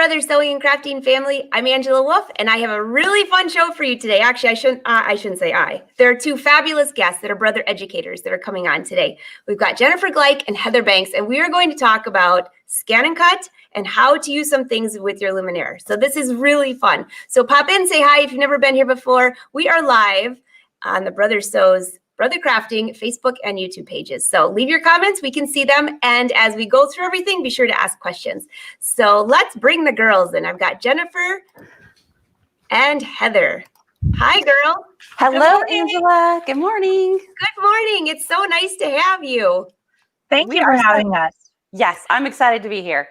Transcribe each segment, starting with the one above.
Brothers Sewing and Crafting family. I'm Angela Wolf, and I have a really fun show for you today. Actually, I shouldn't say I. There are two fabulous guests that are brother educators that are coming on today. We've got Jennifer Gleich and Heather Banks, and we are going to talk about ScanNCut and how to use some things with your Luminaire. So this is really fun. So pop in, say hi if you've never been here before. We are live on the Brother Sews, Brother Crafting Facebook and YouTube pages. So leave your comments, we can see them. And as we go through everything, be sure to ask questions. So let's bring the girls in. I've got Jennifer and Heather. Hi, girl. Hello, Angela. Good morning. Good morning. It's so nice to have you. Thank you for having us. Yes, I'm excited to be here.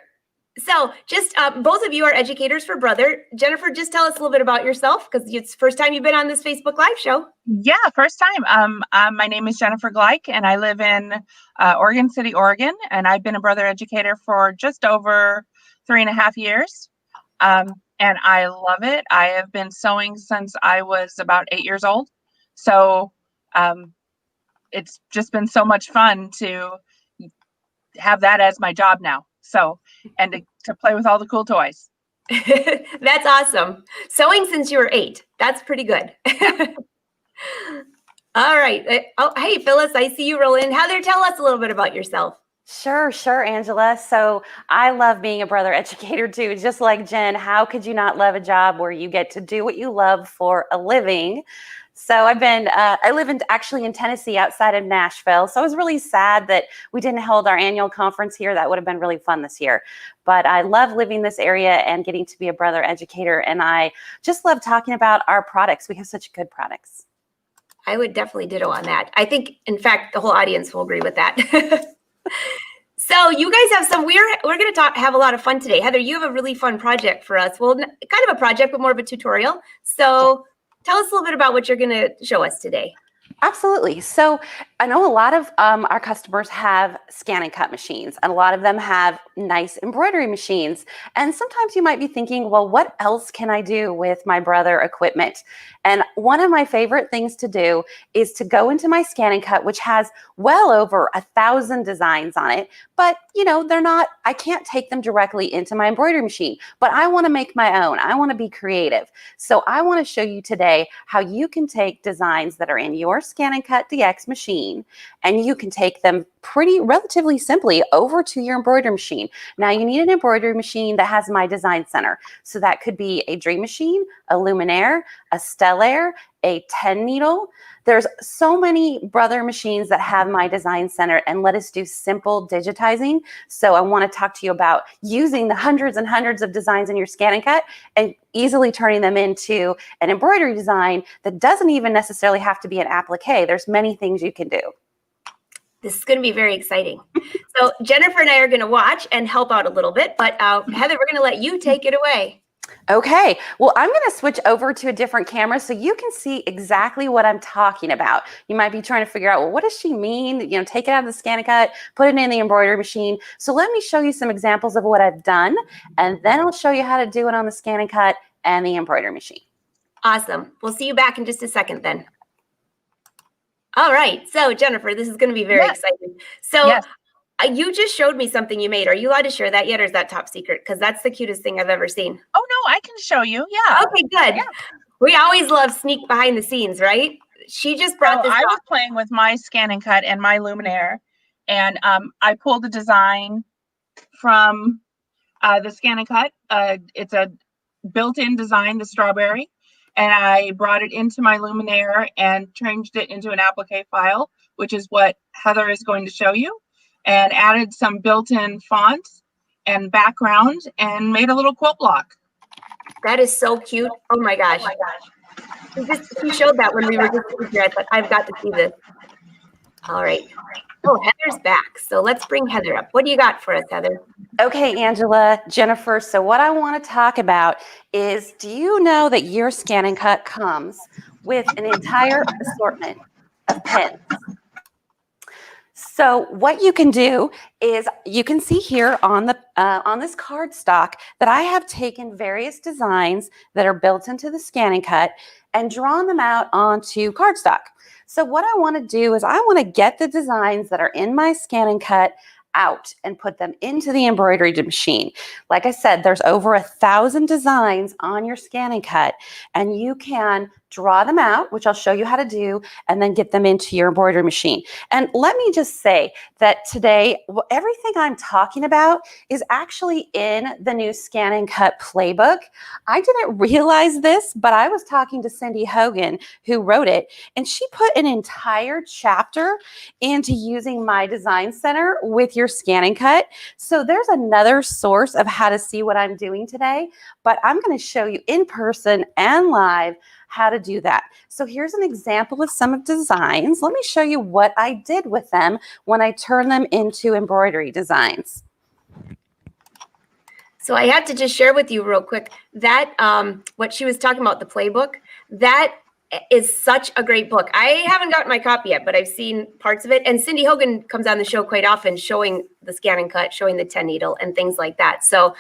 So just both of you are educators for Brother. Jennifer, just tell us a little bit about yourself because it's the first time you've been on this Facebook Live show. Yeah, first time. My name is Jennifer Gleich, and I live in Oregon City, Oregon, and I've been a Brother educator for just over 3.5 years, and I love it. I have been sewing since I was about 8 years old, so it's just been so much fun to have that as my job now. So, and to play with all the cool toys. That's awesome. Sewing since you were 8. That's pretty good. All right. Oh, hey, Phyllis, I see you roll in. Heather, tell us a little bit about yourself. Sure, Angela. So I love being a brother educator too. Just like Jen, how could you not love a job where you get to do what you love for a living? So I live actually in Tennessee outside of Nashville. So I was really sad that we didn't hold our annual conference here. That would have been really fun this year. But I love living this area and getting to be a brother educator. And I just love talking about our products. We have such good products. I would definitely ditto on that. I think, in fact, the whole audience will agree with that. So you guys have some, we're going to have a lot of fun today. Heather, you have a really fun project for us. Well, kind of a project, but more of a tutorial. So tell us a little bit about what you're going to show us today. Absolutely. So I know a lot of our customers have ScanNCut machines, and a lot of them have nice embroidery machines. And sometimes you might be thinking, well, what else can I do with my Brother equipment? And one of my favorite things to do is to go into my ScanNCut, which has well over 1,000 designs on it. But, you know, I can't take them directly into my embroidery machine, but I want to make my own. I want to be creative. So I want to show you today how you can take designs that are in your ScanNCut DX machine, and you can take them relatively simply over to your embroidery machine. Now you need an embroidery machine that has my design center. So that could be a Dream Machine, a Luminaire, a Stellaire, a 10 needle. There's so many Brother machines that have my design center and let us do simple digitizing. So I want to talk to you about using the hundreds and hundreds of designs in your ScanNCut and easily turning them into an embroidery design that doesn't even necessarily have to be an applique. There's many things you can do. This is going to be very exciting. So Jennifer and I are going to watch and help out a little bit, but Heather, we're going to let you take it away. Okay, well, I'm going to switch over to a different camera so you can see exactly what I'm talking about. You might be trying to figure out, well, what does she mean? You know, take it out of the ScanNCut, put it in the embroidery machine. So let me show you some examples of what I've done, and then I'll show you how to do it on the ScanNCut and the embroidery machine. Awesome. We'll see you back in just a second then. All right. So Jennifer, this is going to be very exciting. So you just showed me something you made. Are you allowed to share that yet, or is that top secret? Because that's the cutest thing I've ever seen. Oh, no, I can show you. Yeah. Okay, good. Yeah. We always love sneak behind the scenes, right? She just brought this. I was playing with my ScanNCut and my Luminaire, and I pulled a design from the ScanNCut. It's a built-in design, the strawberry. And I brought it into my Luminaire and changed it into an applique file, which is what Heather is going to show you, and added some built-in fonts and background and made a little quilt block. That is so cute. Oh my gosh. She showed that when we were just here. I thought, I've got to see this. All right. Oh, Heather's back. So let's bring Heather up. What do you got for us, Heather? Okay, Angela, Jennifer. So what I want to talk about is, do you know that your ScanNCut comes with an entire assortment of pens? So what you can do is you can see here on this cardstock that I have taken various designs that are built into the ScanNCut and drawn them out onto cardstock. So what I want to do is I want to get the designs that are in my ScanNCut out and put them into the embroidery machine. Like I said, there's over 1,000 designs on your ScanNCut, and you can draw them out, which I'll show you how to do, and then get them into your embroidery machine. And let me just say that today, everything I'm talking about is actually in the new ScanNCut playbook. I didn't realize this, but I was talking to Cindy Hogan, who wrote it, and she put an entire chapter into using my design center with your ScanNCut. So there's another source of how to see what I'm doing today, but I'm going to show you in person and live how to do that. So here's an example of some of designs. Let me show you what I did with them when I turned them into embroidery designs. So I have to just share with you real quick that what she was talking about, the playbook, that is such a great book. I haven't gotten my copy yet, but I've seen parts of it. And Cindy Hogan comes on the show quite often showing the ScanNCut, showing the 10 needle and things like that. So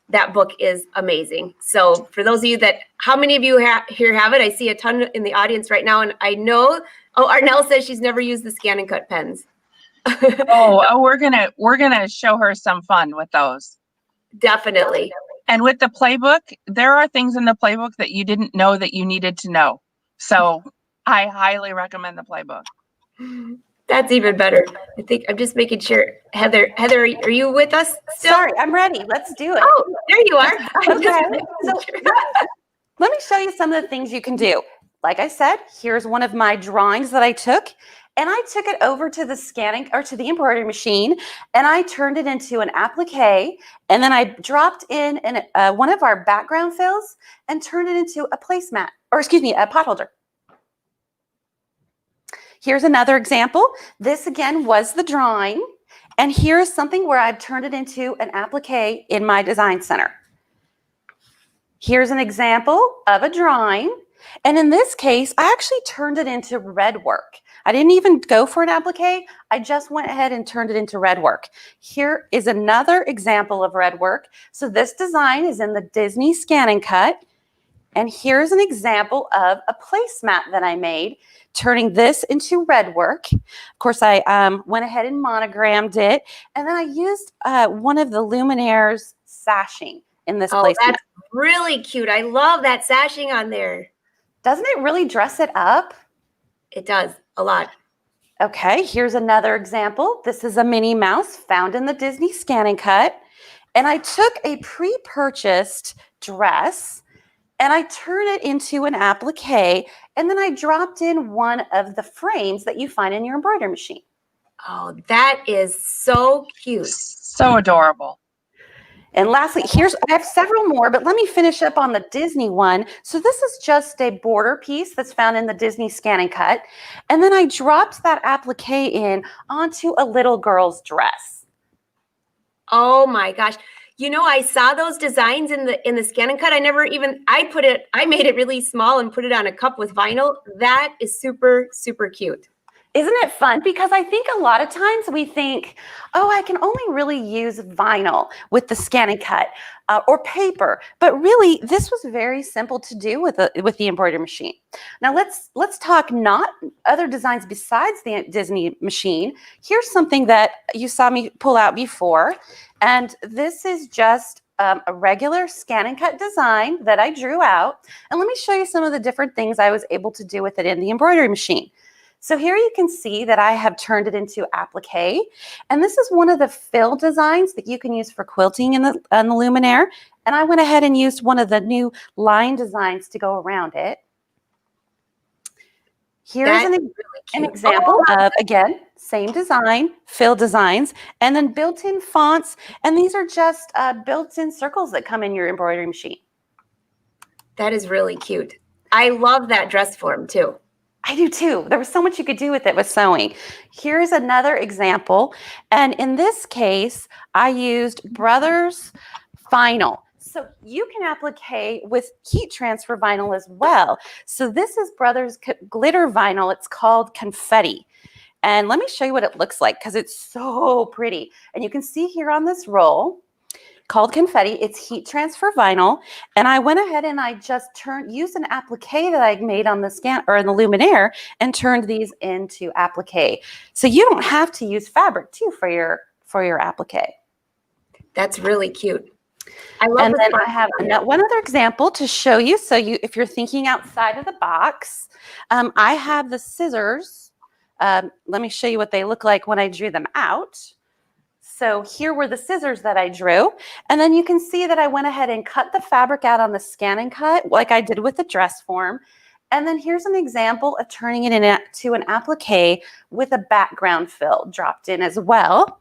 that book is amazing. So for those of you that, how many of you here have it? I see a ton in the audience right now. And I know, Arnell says she's never used the ScanNCut pens. We're gonna show her some fun with those. Definitely. And with the playbook, there are things in the playbook that you didn't know that you needed to know. So I highly recommend the playbook. That's even better. I think I'm just making sure. Heather, are you with us still? Sorry, I'm ready. Let's do it. Oh, there you are. Okay. Let me show you some of the things you can do. Like I said, here's one of my drawings that I took, and I took it over to the to the embroidery machine, and I turned it into an applique, and then I dropped in one of our background fills and turned it into a placemat, or excuse me, a pot holder. Here's another example. This again was the drawing, and here's something where I've turned it into an applique in my design center. Here's an example of a drawing, and in this case, I actually turned it into red work. I didn't even go for an applique. I just went ahead and turned it into red work. Here is another example of red work. So this design is in the Disney ScanNCut, and here's an example of a placemat that I made, turning this into red work. Of course, I went ahead and monogrammed it, and then I used one of the Luminaire's sashing in this placemat. That's really cute. I love that sashing on there. Doesn't it really dress it up? It does, a lot. Okay, here's another example. This is a Minnie Mouse found in the Disney ScanNCut, and I took a pre-purchased dress and I turned it into an applique, and then I dropped in one of the frames that you find in your embroidery machine. Oh, that is so cute. So adorable. And lastly, I have several more, but let me finish up on the Disney one. So this is just a border piece that's found in the Disney ScanNCut, and then I dropped that applique in onto a little girl's dress. Oh my gosh. You know, I saw those designs in the ScanNCut. I made it really small and put it on a cup with vinyl. That is super, super cute. Isn't it fun? Because I think a lot of times we think, oh, I can only really use vinyl with the ScanNCut or paper. But really, this was very simple to do with the embroidery machine. Now let's talk not other designs besides the Disney machine. Here's something that you saw me pull out before. And this is just a regular ScanNCut design that I drew out. And let me show you some of the different things I was able to do with it in the embroidery machine. So here you can see that I have turned it into applique, and this is one of the fill designs that you can use for quilting on the Luminaire, and I went ahead and used one of the new line designs to go around it. Here's an example of, again, same design, fill designs, and then built-in fonts, and these are just built-in circles that come in your embroidery machine. That is really cute. I love that dress form too. I do too. There was so much you could do with it with sewing. Here's another example. And in this case, I used Brothers Vinyl. So you can applique with heat transfer vinyl as well. So this is Brothers Glitter Vinyl. It's called Confetti. And let me show you what it looks like because it's so pretty. And you can see here on this roll, called Confetti. It's heat transfer vinyl. And I went ahead and I just used an applique that I made on the the Luminaire and turned these into applique. So you don't have to use fabric too for your applique. That's really cute. I love And then the I have one other example to show you. So if you're thinking outside of the box, I have the scissors. Let me show you what they look like when I drew them out. So here were the scissors that I drew. And then you can see that I went ahead and cut the fabric out on the ScanNCut like I did with the dress form. And then here's an example of turning it into an applique with a background fill dropped in as well.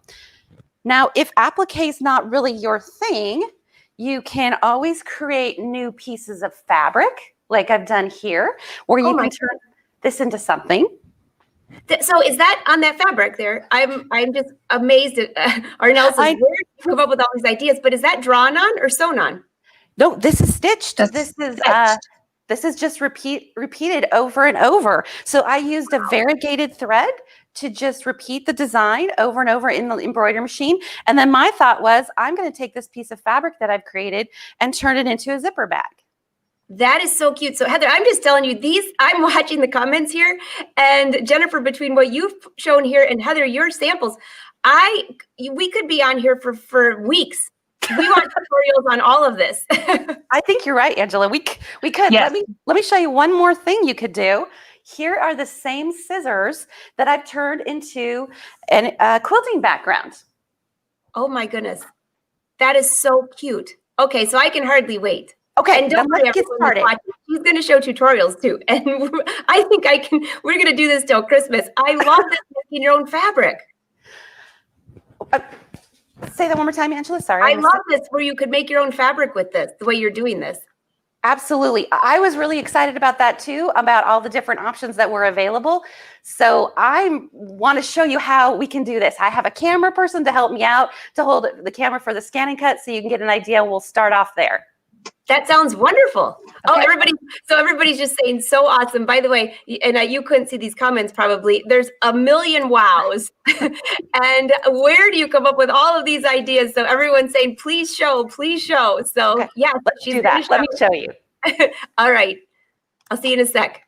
Now, if applique is not really your thing, you can always create new pieces of fabric like I've done here, where you can turn this into something. So is that on that fabric there? I'm just amazed at Arnell says, where did you come up with all these ideas? But is that drawn on or sewn on? No, this is stitched. This is just repeated over and over. So I used a variegated thread to just repeat the design over and over in the embroidery machine. And then my thought was, I'm going to take this piece of fabric that I've created and turn it into a zipper bag. That is so cute. So Heather, I'm just telling you, I'm watching the comments here, and Jennifer, between what you've shown here and Heather, your samples, we could be on here for weeks. We want tutorials on all of this. I think you're right, Angela. We could. Yes. Let me show you one more thing you could do. Here are the same scissors that I've turned into a quilting background. Oh my goodness. That is so cute. Okay, so I can hardly wait. Okay, and don't let's get started. He's going to show tutorials too. And I think we're going to do this till Christmas. I love this, making your own fabric. Say that one more time, Angela. Sorry. I love this, where you could make your own fabric with this, the way you're doing this. Absolutely. I was really excited about that too, about all the different options that were available. So I want to show you how we can do this. I have a camera person to help me out to hold the camera for the ScanNCut so you can get an idea. We'll start off there. That sounds wonderful. Okay. Oh, everybody's just saying so awesome. By the way, and you couldn't see these comments probably, there's a million wows. And where do you come up with all of these ideas? So everyone's saying, please show, please show. So okay. yeah, let's do that. Let me show you. All right. I'll see you in a sec.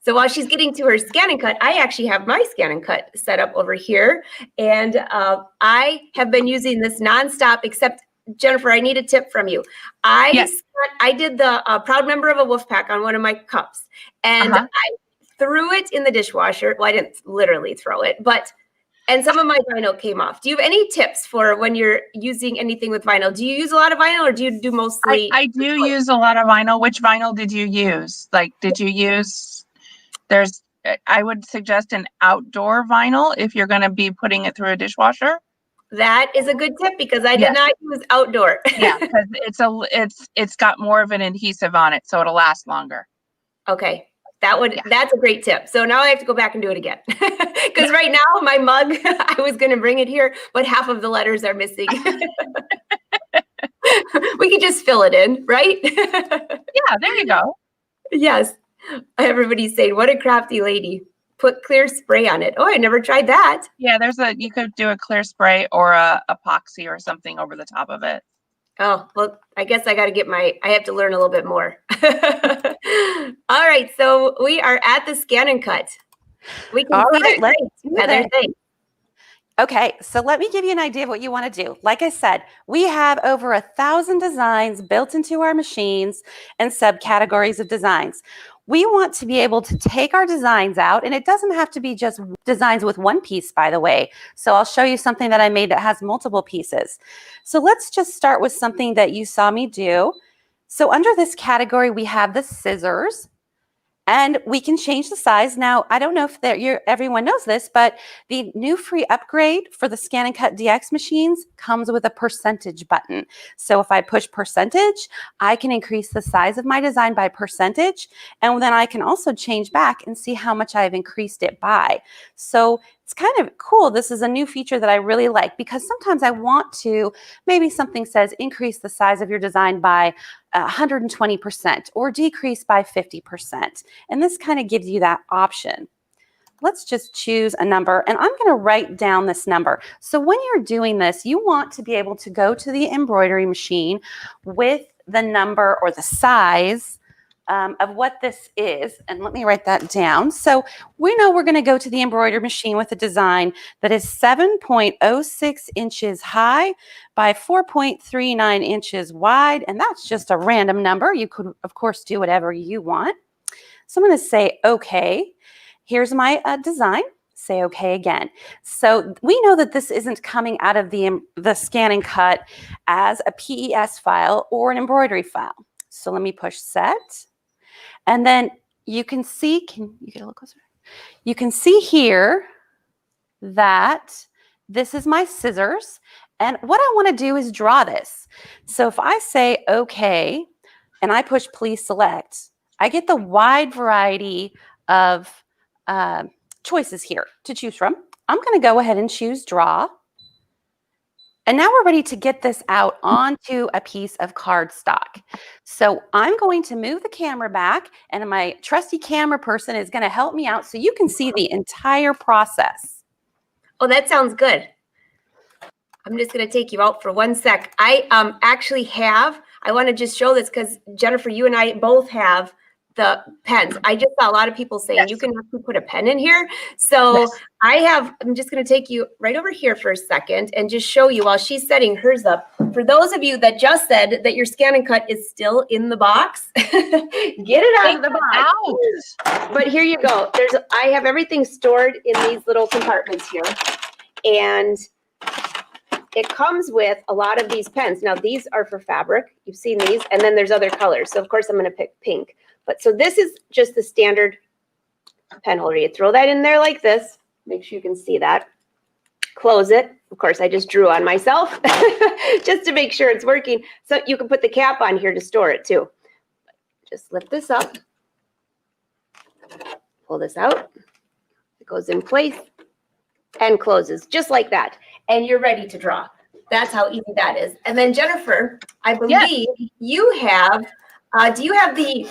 So while she's getting to her ScanNCut, I actually have my ScanNCut set up over here. And I have been using this nonstop, except Jennifer, I need a tip from you. I did the proud member of a wolf pack on one of my cups, and I threw it in the dishwasher. Well, I didn't literally throw it, and some of my vinyl came off. Do you have any tips for when you're using anything with vinyl? Do you use a lot of vinyl, or do you do mostly? I do use a lot of vinyl. Which vinyl did you use? Like, did you use, I would suggest an outdoor vinyl if you're going to be putting it through a dishwasher. That is a good tip, because I did not use outdoor. Yeah, because it's got more of an adhesive on it, so it'll last longer. Okay. That's a great tip. So now I have to go back and do it again. Because right now my mug, I was going to bring it here, but half of the letters are missing. We could just fill it in, right? Yeah, there you go. Yes. Everybody's saying, what a crafty lady. Put clear spray on it. Oh, I never tried that. Yeah, you could do a clear spray or a epoxy or something over the top of it. Oh, well, I guess I got to I have to learn a little bit more. All right. So we are at the ScanNCut. We can see that. Let's do Heather, thanks. Okay, so let me give you an idea of what you want to do. Like I said, we have over 1,000 designs built into our machines and subcategories of designs. We want to be able to take our designs out, and it doesn't have to be just designs with one piece, by the way. So I'll show you something that I made that has multiple pieces. So let's just start with something that you saw me do. So under this category, we have the scissors. And we can change the size. Now, I don't know if everyone knows this, but the new free upgrade for the ScanNCut DX machines comes with a percentage button. So if I push percentage, I can increase the size of my design by percentage. And then I can also change back and see how much I've increased it by. So it's kind of cool. This is a new feature that I really like, because sometimes I want to, maybe something says increase the size of your design by 120% or decrease by 50%. And this kind of gives you that option. let's just choose a number, and I'm going to write down this number. So when you're doing this, you want to be able to go to the embroidery machine with the number or the size of what this is. And let me write that down. So we know we're going to go to the embroidery machine with a design that is 7.06 inches high by 4.39 inches wide. And that's just a random number. You could, of course, do whatever you want. So I'm going to say, okay. Here's my design. Say okay again. So we know that this isn't coming out of the Scan and Cut as a PES file or an embroidery file. So let me push set. And then you can see, can you get a little closer? You can see here that this is my scissors. And what I want to do is draw this. So if I say okay, and I push please select, I get the wide variety of choices here to choose from. I'm going to go ahead and choose draw. And now we're ready to get this out onto a piece of cardstock. So I'm going to move the camera back, and my trusty camera person is going to help me out so you can see the entire process. Oh, that sounds good. I'm just going to take you out for 1 sec. I actually have, I want to just show this because Jennifer, you and I both have the pens. I just saw a lot of people saying Yes. you can actually put a pen in here. So Yes. I'm just going to take you right over here for a second and just show you while she's setting hers up. For those of you that just said that your Scan and Cut is still in the box, get it out of the box. But here you go. I have everything stored in these little compartments here. And it comes with a lot of these pens. Now, these are for fabric. You've seen these. And then there's other colors. So, of course, I'm going to pick pink. But so this is just the standard pen holder. You throw that in there like this. Make sure you can see that. Close it. Of course, I just drew on myself just to make sure it's working. So you can put the cap on here to store it too. Just lift this up. Pull this out. It goes in place and closes just like that. And you're ready to draw. That's how easy that is. And then Jennifer, I believe you have, do you have the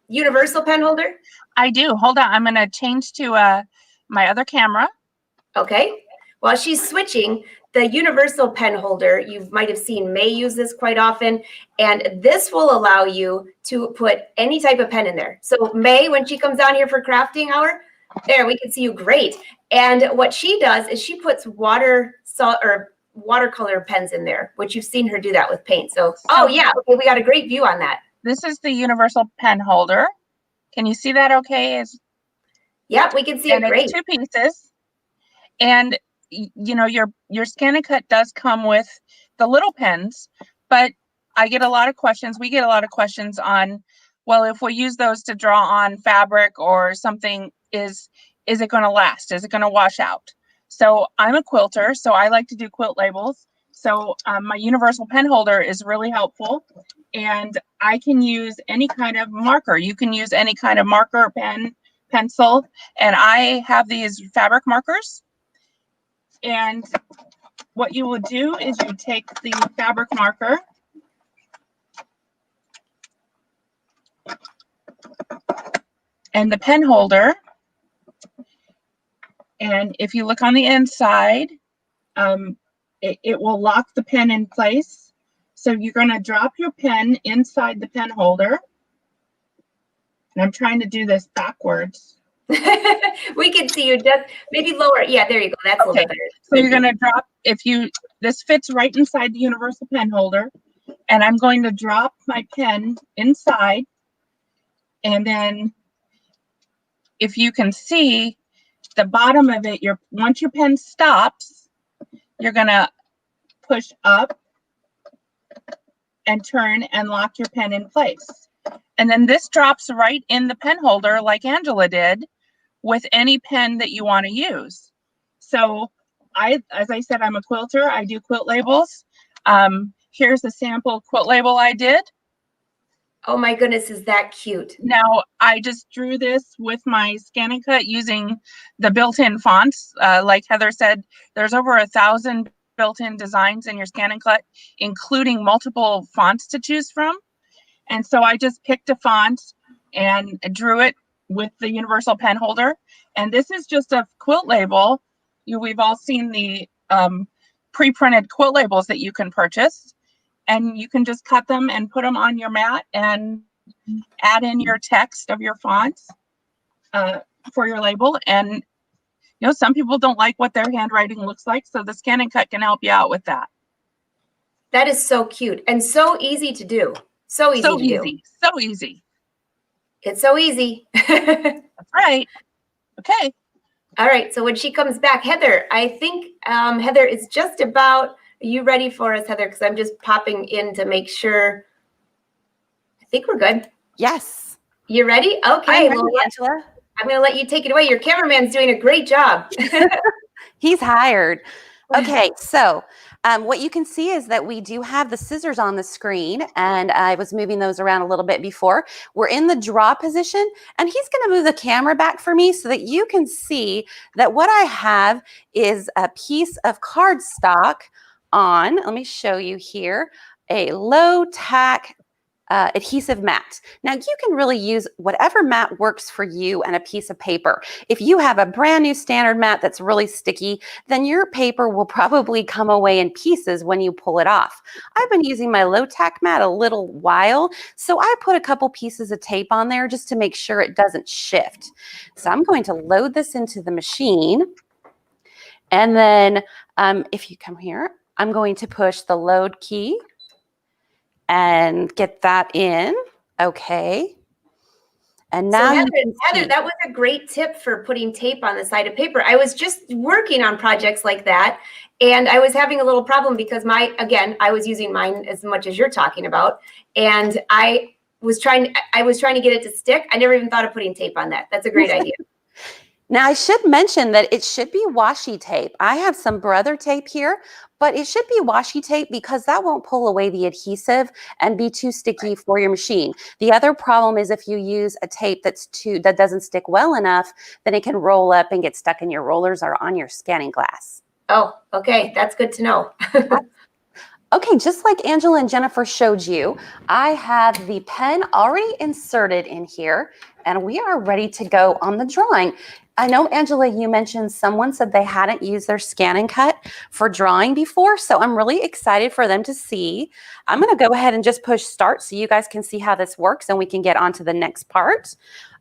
universal pen holder? I do. Hold on. I'm going to change to my other camera. Okay. While she's switching, the universal pen holder, you might have seen May use this quite often, and this will allow you to put any type of pen in there. So May, when she comes down here for crafting hour, there, we can see you great. And what she does is she puts watercolor pens in there, which you've seen her do that with paint. So, oh yeah, okay, we got a great view on that. This is the universal pen holder. Can you see that okay? Yeah, we can see it great. It's 2 pieces. And you know, your Scan and Cut does come with the little pens, but I get a lot of questions. We get a lot of questions on, well, if we use those to draw on fabric or something, is it going to last? Is it going to wash out? So I'm a quilter, so I like to do quilt labels. So my universal pen holder is really helpful, and I can use any kind of marker. You can use any kind of marker, pen, pencil, and I have these fabric markers. And what you will do is you take the fabric marker and the pen holder, and if you look on the inside, it will lock the pen in place. So you're going to drop your pen inside the pen holder. And I'm trying to do this backwards. We can see you just maybe lower. Yeah, there you go. That's a little better. So you're going to drop, this fits right inside the universal pen holder. And I'm going to drop my pen inside. And then if you can see the bottom of it, once your pen stops, you're going to push up and turn and lock your pen in place. And then this drops right in the pen holder like Angela did with any pen that you want to use. So as I said, I'm a quilter. I do quilt labels. Here's a sample quilt label I did. Oh my goodness, is that cute? Now, I just drew this with my Scan and Cut using the built-in fonts. Like Heather said, there's over 1,000 built-in designs in your Scan and Cut, including multiple fonts to choose from. And so I just picked a font and drew it with the universal pen holder. And this is just a quilt label. We've all seen the pre-printed quilt labels that you can purchase, and you can just cut them and put them on your mat and add in your text of your fonts for your label. And some people don't like what their handwriting looks like, so the ScanNCut can help you out with that. That is so cute and so easy to do. So easy to do. So easy. It's so easy. That's right. Okay. All right. So when she comes back, Heather, I think Heather is just about. Are you ready for us, Heather? Because I'm just popping in to make sure. I think we're good. Yes. You ready? Okay. I'm ready, Angela. I'm going to let you take it away. Your cameraman's doing a great job. He's hired. Okay, so what you can see is that we do have the scissors on the screen, and I was moving those around a little bit before. We're in the draw position, and he's going to move the camera back for me so that you can see that what I have is a piece of cardstock on, let me show you here, a low tack adhesive mat. Now you can really use whatever mat works for you and a piece of paper. If you have a brand new standard mat that's really sticky, then your paper will probably come away in pieces when you pull it off. I've been using my low tack mat a little while, so I put a couple pieces of tape on there just to make sure it doesn't shift. So I'm going to load this into the machine, and then if you come here, I'm going to push the load key and get that in. Okay. And now so Heather, that was a great tip for putting tape on the side of paper. I was just working on projects like that, and I was having a little problem because I was using mine as much as you're talking about, and I was trying to get it to stick. I never even thought of putting tape on that. That's a great idea. Now, I should mention that it should be washi tape. I have some Brother tape here, but it should be washi tape because that won't pull away the adhesive and be too sticky for your machine. The other problem is if you use a tape that doesn't stick well enough, then it can roll up and get stuck in your rollers or on your scanning glass. Oh, okay. That's good to know. Okay, just like Angela and Jennifer showed you, I have the pen already inserted in here, and we are ready to go on the drawing. I know, Angela, you mentioned someone said they hadn't used their ScanNCut for drawing before, so I'm really excited for them to see. I'm going to go ahead and just push start so you guys can see how this works and we can get on to the next part.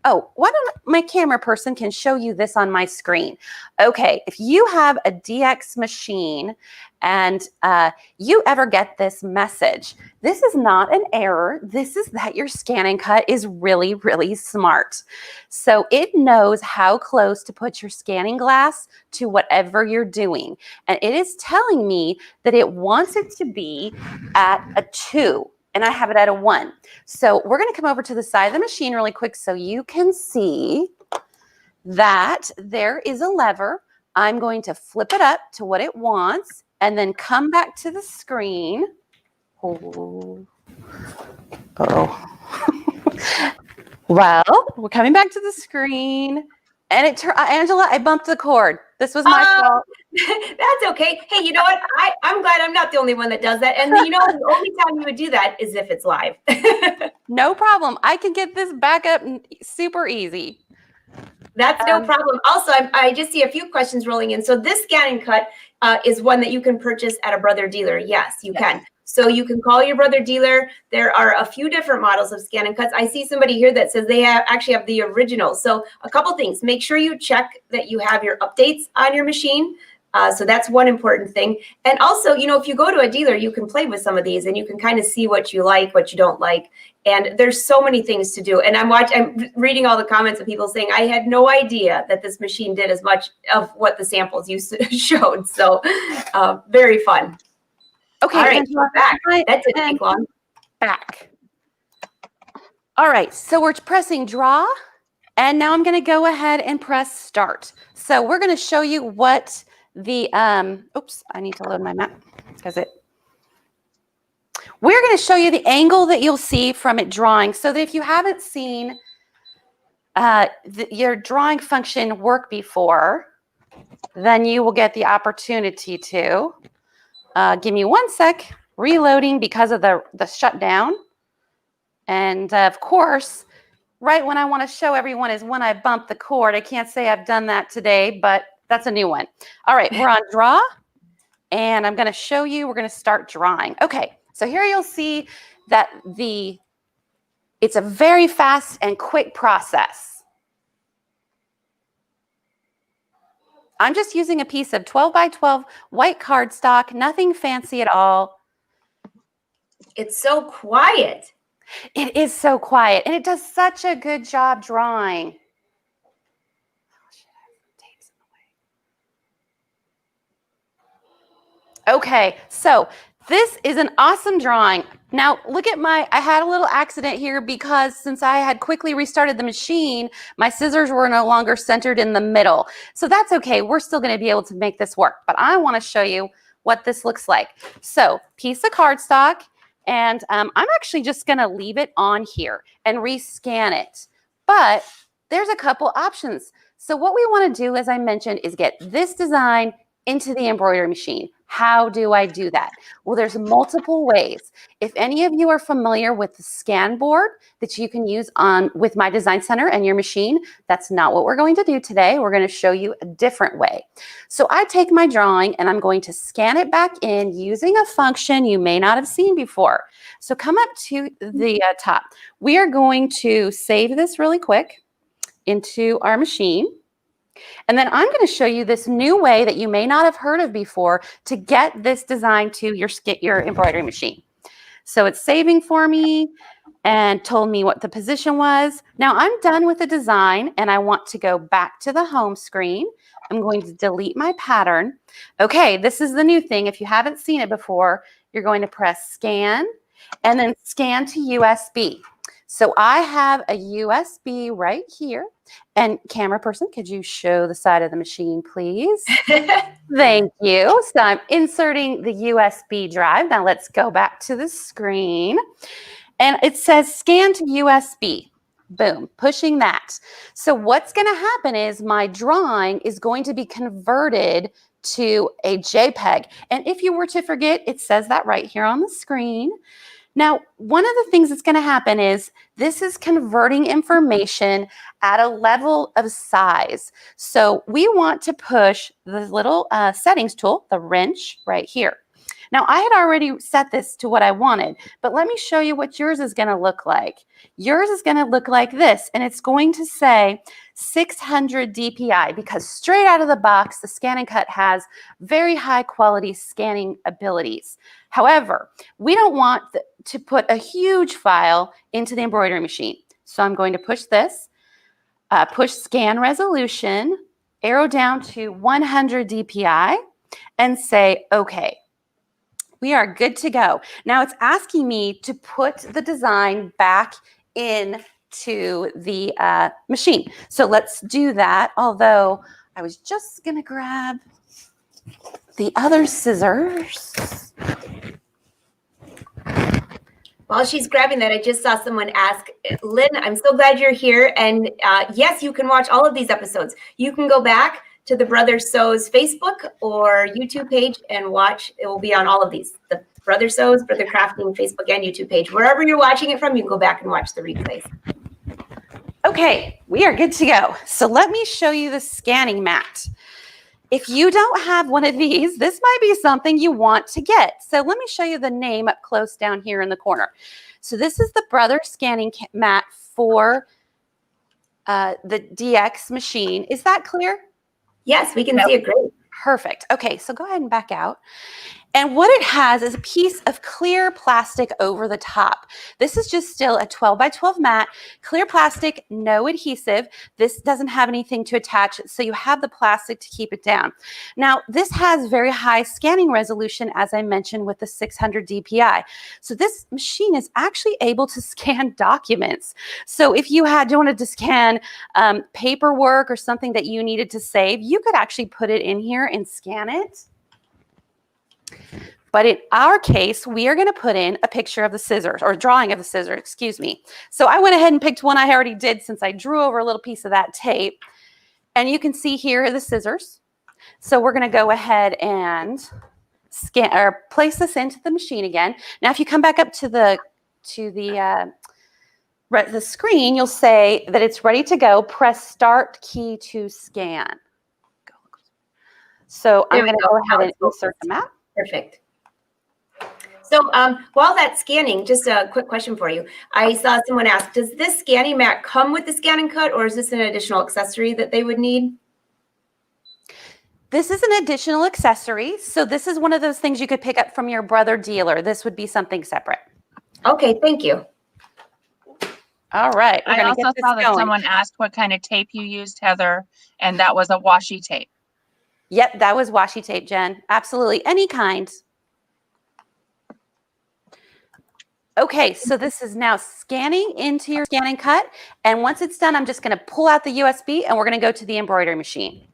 Oh, why don't my camera person can show you this on my screen. Okay, if you have a DX machine and you ever get this message, this is not an error. This is that your ScanNCut is really, really smart. So it knows how close to put your scanning glass to whatever you're doing. And it is telling me that it wants it to be at a 2. And I have it at a 1. So we're going to come over to the side of the machine really quick so you can see that there is a lever. I'm going to flip it up to what it wants and then come back to the screen. Oh. Well, we're coming back to the screen. And Angela, I bumped the cord. This was my fault. That's okay. Hey, you know what? I'm glad I'm not the only one that does that. And the only time you would do that is if it's live. No problem. I can get this back up super easy. That's no problem. Also, I just see a few questions rolling in. So this ScanNCut is one that you can purchase at a Brother dealer. Yes, you can. So you can call your Brother dealer. There are a few different models of ScanNCuts. I see somebody here that says they actually have the original. So a couple things. Make sure you check that you have your updates on your machine. So that's one important thing. And also, if you go to a dealer, you can play with some of these and you can kind of see what you like, what you don't like. And there's so many things to do. And I'm reading all the comments of people saying, I had no idea that this machine did as much of what the samples you showed. So very fun. Okay, all right, we're back. That didn't take long. Back. All right, so we're pressing draw. And now I'm going to go ahead and press start. So we're going to show you what the, oops, I need to load my map because we're going to show you the angle that you'll see from it drawing so that if you haven't seen your drawing function work before, then you will get the opportunity to. Give me 1 sec, reloading because of the shutdown. And of course, right when I want to show everyone is when I bump the cord. I can't say I've done that today, but that's a new one. All right, we're on draw, and I'm going to show you. We're going to start drawing. Okay, so here you'll see that it's a very fast and quick process. I'm just using a piece of 12 by 12 white cardstock, nothing fancy at all. It's so quiet. It is so quiet, and it does such a good job drawing. Okay, so this is an awesome drawing. Now, look at I had a little accident here because since I had quickly restarted the machine, my scissors were no longer centered in the middle. So that's okay. We're still going to be able to make this work, but I want to show you what this looks like. So, piece of cardstock, and I'm actually just going to leave it on here and rescan it. But there's a couple options. So what we want to do, as I mentioned, is get this design into the embroidery machine. How do I do that? Well, there's multiple ways. If any of you are familiar with the scan board that you can use with My Design Center and your machine, that's not what we're going to do today. We're going to show you a different way. So I take my drawing and I'm going to scan it back in using a function you may not have seen before. So come up to the top. We are going to save this really quick into our machine. And then I'm going to show you this new way that you may not have heard of before to get this design to your embroidery machine. So it's saving for me and told me what the position was. Now I'm done with the design and I want to go back to the home screen. I'm going to delete my pattern. Okay, this is the new thing. If you haven't seen it before, you're going to press scan and then scan to USB. So I have a USB right here. And camera person, could you show the side of the machine, please? Thank you. So I'm inserting the USB drive. Now let's go back to the screen. And it says scan to USB. Boom, pushing that. So what's going to happen is my drawing is going to be converted to a JPEG. And if you were to forget, it says that right here on the screen. Now, one of the things that's going to happen is this is converting information at a level of size. So we want to push the little settings tool, the wrench right here. Now, I had already set this to what I wanted, but let me show you what yours is going to look like. Yours is going to look like this, and it's going to say 600 DPI because straight out of the box, the ScanNCut has very high quality scanning abilities. However, we don't want to put a huge file into the embroidery machine. So I'm going to push this, push scan resolution, arrow down to 100 DPI, and say, okay. We are good to go. Now it's asking me to put the design back into the machine. So let's do that. Although I was just going to grab the other scissors. While she's grabbing that, I just saw someone ask, Lynn, I'm so glad you're here. And yes, you can watch all of these episodes. You can go back to the Brothers Sews Facebook or YouTube page and watch. It will be on all of these, the Brothers Sews, Brother Crafting Facebook and YouTube page. Wherever you're watching it from, you can go back and watch the replays. Okay, we are good to go. So let me show you the scanning mat. If you don't have one of these, this might be something you want to get. So let me show you the name up close down here in the corner. So this is the Brother scanning mat for the DX machine. Is that clear? Yes, we can see it great. Perfect. Okay, so go ahead and back out. And what it has is a piece of clear plastic over the top. This is just still a 12 by 12 mat, clear plastic, no adhesive. This doesn't have anything to attach, so you have the plastic to keep it down. Now, this has very high scanning resolution, as I mentioned, with the 600 DPI. So this machine is actually able to scan documents. So if you wanted to scan paperwork or something that you needed to save, you could actually put it in here and scan it. But in our case, we are going to put in a picture of the scissors, or a drawing of the scissors, excuse me. So I went ahead and picked one I already did since I drew over a little piece of that tape. And you can see here are the scissors. So we're going to go ahead and scan or place this into the machine again. Now, if you come back up to the the screen, you'll say that it's ready to go. Press Start key to scan. So I'm going to go ahead and insert the map. Perfect. So while that's scanning, just a quick question for you. I saw someone ask, does this scanning mat come with the Scan and Cut, or is this an additional accessory that they would need? This is an additional accessory. So this is one of those things you could pick up from your brother dealer. This would be something separate. Okay, thank you. All right. I also saw that someone asked what kind of tape you used, Heather, and that was a washi tape. Yep, that was washi tape, Jen. Absolutely. Any kind. Okay, so this is now scanning into your Scan and Cut. And once it's done, I'm just going to pull out the USB and we're going to go to the embroidery machine.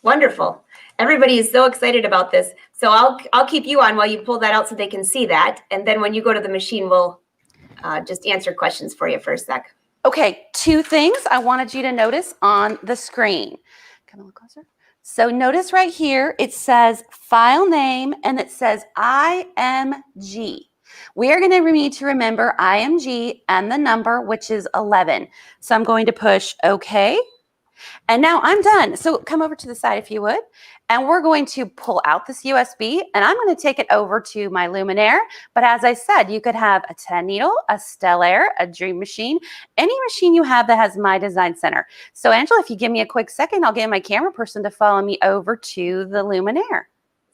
Wonderful. Everybody is so excited about this. So I'll keep you on while you pull that out so they can see that. And then when you go to the machine, we'll just answer questions for you for a sec. Okay, 2 things I wanted you to notice on the screen. Come a little closer. So notice right here, it says file name and it says IMG. We are going to need to remember IMG and the number, which is 11. So I'm going to push OK. And now I'm done. So come over to the side if you would. And we're going to pull out this USB and I'm going to take it over to my Luminaire. But as I said, you could have a 10 needle, a Stellaire, a Dream Machine, any machine you have that has My Design Center. So Angela, if you give me a quick second, I'll get my camera person to follow me over to the Luminaire.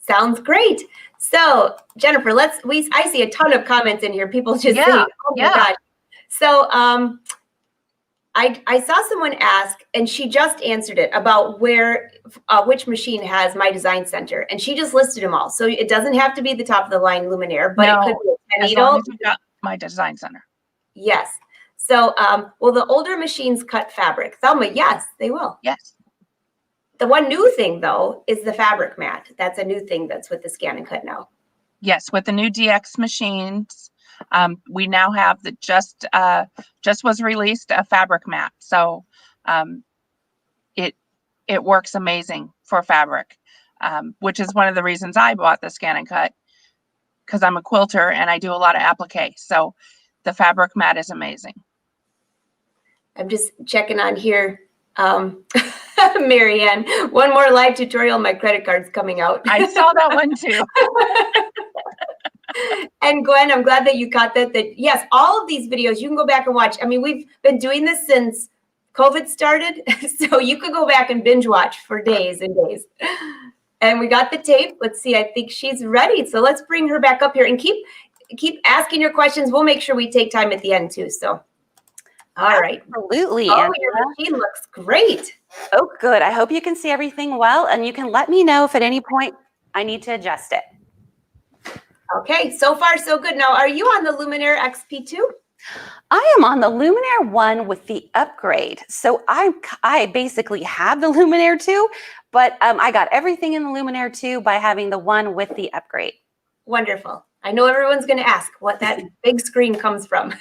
Sounds great. So Jennifer, I see a ton of comments in here. People just saying, oh my gosh. So I saw someone ask, and she just answered it about which machine has My Design Center, and she just listed them all. So it doesn't have to be the top of the line Luminaire, but it could be a 10 needle. As long as you've got My Design Center. Yes. So will the older machines cut fabric? Thelma, yes, they will. Yes. The one new thing, though, is the fabric mat. That's a new thing that's with the Scan and Cut now. Yes, with the new DX machines, we now have the just was released a fabric mat. So it works amazing for fabric, which is one of the reasons I bought the Scan and Cut, because I'm a quilter and I do a lot of applique. So the fabric mat is amazing. I'm just checking on here. Marianne, one more live tutorial. My credit card's coming out. I saw that one too. And Gwen, I'm glad that you caught that. Yes, all of these videos you can go back and watch. I mean, we've been doing this since COVID started, so you could go back and binge watch for days and days. And we got the tape. Let's see. I think she's ready. So let's bring her back up here and keep asking your questions. We'll make sure we take time at the end too. So. All right. Absolutely. Oh, your machine looks great. Oh, good. I hope you can see everything well, and you can let me know if at any point I need to adjust it. Okay, so far so good. Now, are you on the Luminaire XP2? I am on the Luminaire 1 with the upgrade. So I basically have the Luminaire 2, but I got everything in the Luminaire 2 by having the 1 with the upgrade. Wonderful. I know everyone's going to ask what that big screen comes from.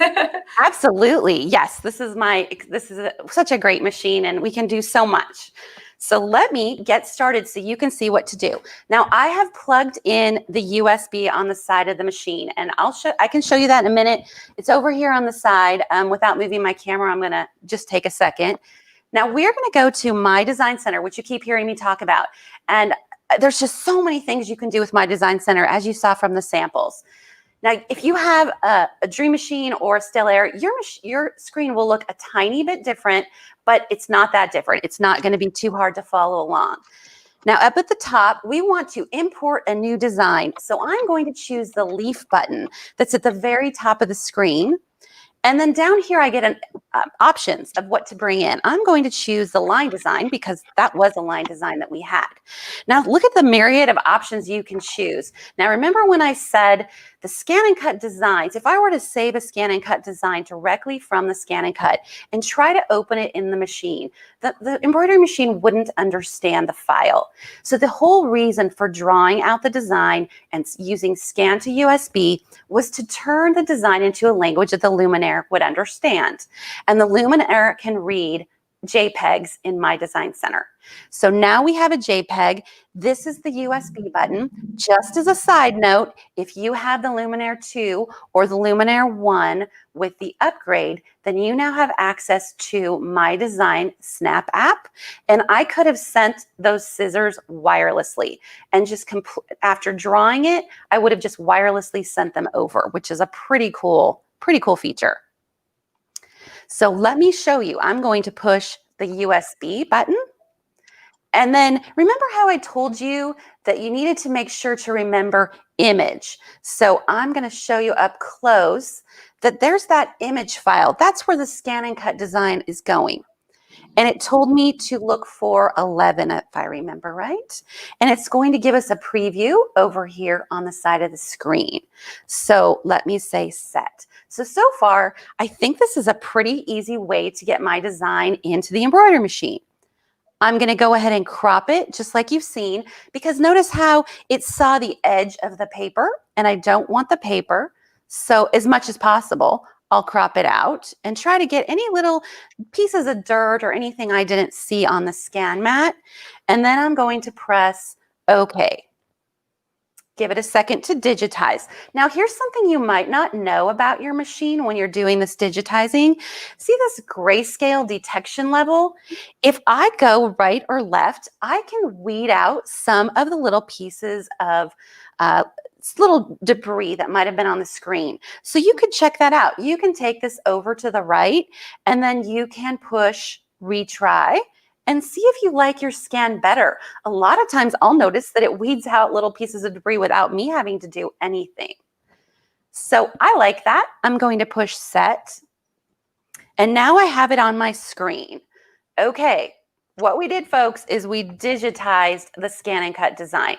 Absolutely. Yes, this is such a great machine and we can do so much. So let me get started so you can see what to do. Now I have plugged in the USB on the side of the machine and I can show you that in a minute. It's over here on the side. Without moving my camera, I'm going to just take a second. Now we're going to go to My Design Center, which you keep hearing me talk about. And there's just so many things you can do with My Design Center, as you saw from the samples. Now, if you have a Dream Machine or a Stellaire, your screen will look a tiny bit different, but it's not that different. It's not going to be too hard to follow along. Now, up at the top, we want to import a new design. So I'm going to choose the leaf button that's at the very top of the screen. And then down here, I get options of what to bring in. I'm going to choose the line design because that was a line design that we had. Now, look at the myriad of options you can choose. Now, remember when I said the Scan and Cut designs, if I were to save a Scan and Cut design directly from the Scan and Cut and try to open it in the machine, the embroidery machine wouldn't understand the file. So the whole reason for drawing out the design and using Scan to USB was to turn the design into a language that the Luminaire would understand. And the Luminaire can read JPEGs in my design center. So now we have a JPEG. This is the USB button. Just as a side note, if you have the Luminaire 2 or the Luminaire 1 with the upgrade, then you now have access to My Design Snap app. And I could have sent those scissors wirelessly and just after drawing it, I would have just wirelessly sent them over, which is a pretty cool feature. So let me show you. I'm going to push the USB button. And then remember how I told you that you needed to make sure to remember image. So I'm going to show you up close that there's that image file. That's where the ScanNCut design is going. And it told me to look for 11, if I remember right. And it's going to give us a preview over here on the side of the screen. So let me say set. So far, I think this is a pretty easy way to get my design into the embroidery machine. I'm going to go ahead and crop it just like you've seen, because notice how it saw the edge of the paper, and I don't want the paper. So as much as possible, I'll crop it out and try to get any little pieces of dirt or anything I didn't see on the scan mat. And then I'm going to press OK. Give it a second to digitize. Now, here's something you might not know about your machine when you're doing this digitizing. See this grayscale detection level? If I go right or left, I can weed out some of the little pieces of little debris that might have been on the screen. So you could check that out. You can take this over to the right, and then you can push retry and see if you like your scan better. A lot of times I'll notice that it weeds out little pieces of debris without me having to do anything. So I like that. I'm going to push set. And now I have it on my screen. Okay, what we did, folks, is we digitized the ScanNCut design.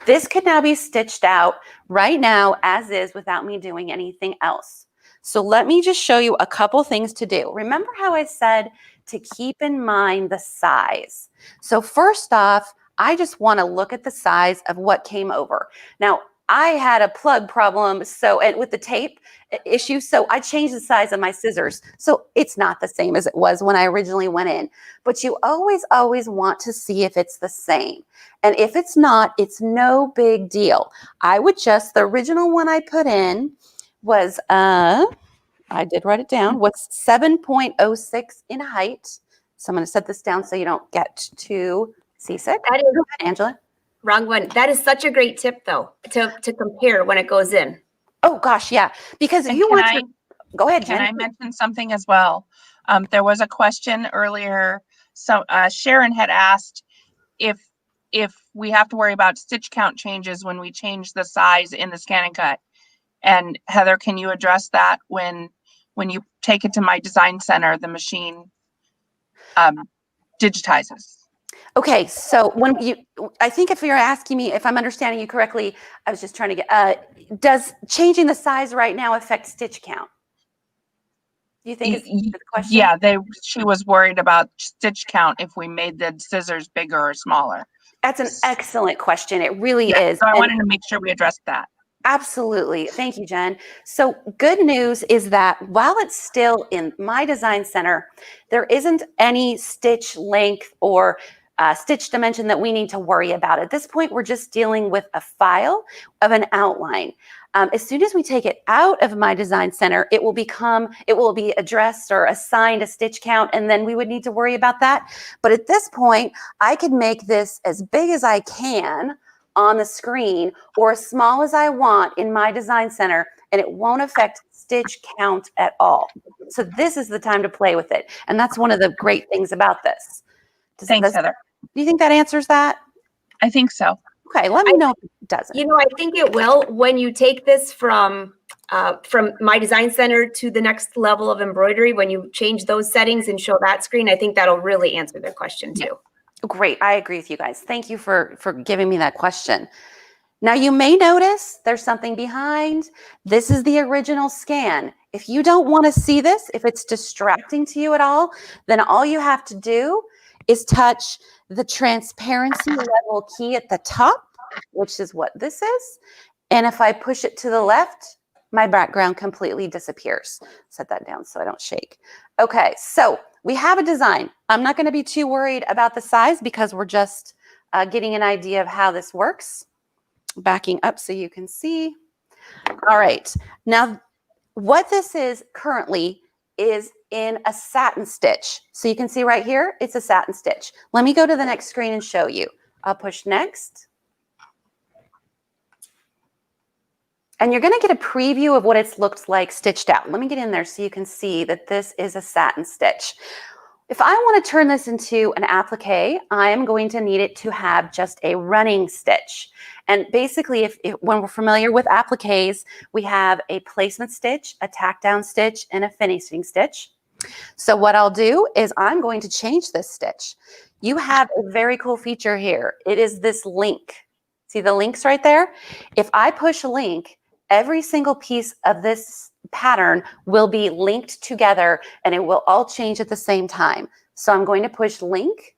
This could now be stitched out right now as is without me doing anything else. So let me just show you a couple things to do. Remember how I said to keep in mind the size. So first off, I just want to look at the size of what came over. Now, I had a plug problem, and with the tape issue, so I changed the size of my scissors. So it's not the same as it was when I originally went in. But you always want to see if it's the same. And if it's not, it's no big deal. I would just, the original one I put in was, I did write it down, was 7.06 in height. So I'm going to set this down so you don't get too seasick. That is, go ahead, Angela. Wrong one. That is such a great tip, though, to compare when it goes in. Oh, gosh, yeah. Because if you want to, go ahead, Jen. Can I mention something as well? There was a question earlier. So Sharon had asked if we have to worry about stitch count changes when we change the size in the ScanNCut. And Heather, can you address that when you take it to My Design Center, the machine digitizes? Okay, so I think if you're asking me, if I'm understanding you correctly, I was just trying to get, does changing the size right now affect stitch count? Do you think it's the question? Yeah, she was worried about stitch count if we made the scissors bigger or smaller. That's an excellent question. It really is. So I wanted to make sure we addressed that. Absolutely. Thank you, Jen. So good news is that while it's still in My Design Center, there isn't any stitch length or stitch dimension that we need to worry about. At this point, we're just dealing with a file of an outline. As soon as we take it out of My Design Center, it will be addressed or assigned a stitch count, and then we would need to worry about that. But at this point, I could make this as big as I can on the screen or as small as I want in My Design Center, and it won't affect stitch count at all. So this is the time to play with it. And that's one of the great things about this. Thanks, Heather. Do you think that answers that? I think so. Okay, let me know if it doesn't. You know, I think it will when you take this from My Design Center to the next level of embroidery. When you change those settings and show that screen, I think that'll really answer their question too. Great, I agree with you guys. Thank you for giving me that question. Now you may notice there's something behind. This is the original scan. If you don't want to see this, if it's distracting to you at all, then all you have to do is touch the transparency level key at the top, which is what this is. And if I push it to the left, my background completely disappears. Set that down so I don't shake. Okay, so we have a design. I'm not going to be too worried about the size because we're just getting an idea of how this works. Backing up so you can see. All right. Now, what this is currently is in a satin stitch. So you can see right here, it's a satin stitch. Let me go to the next screen and show you. I'll push next. And you're going to get a preview of what it's looked like stitched out. Let me get in there so you can see that this is a satin stitch. If I want to turn this into an applique, I am going to need it to have just a running stitch. And basically, when we're familiar with appliques, we have a placement stitch, a tack down stitch, and a finishing stitch. So what I'll do is I'm going to change this stitch. You have a very cool feature here. It is this link. See the links right there? If I push a link, every single piece of this pattern will be linked together and it will all change at the same time. So I'm going to push link,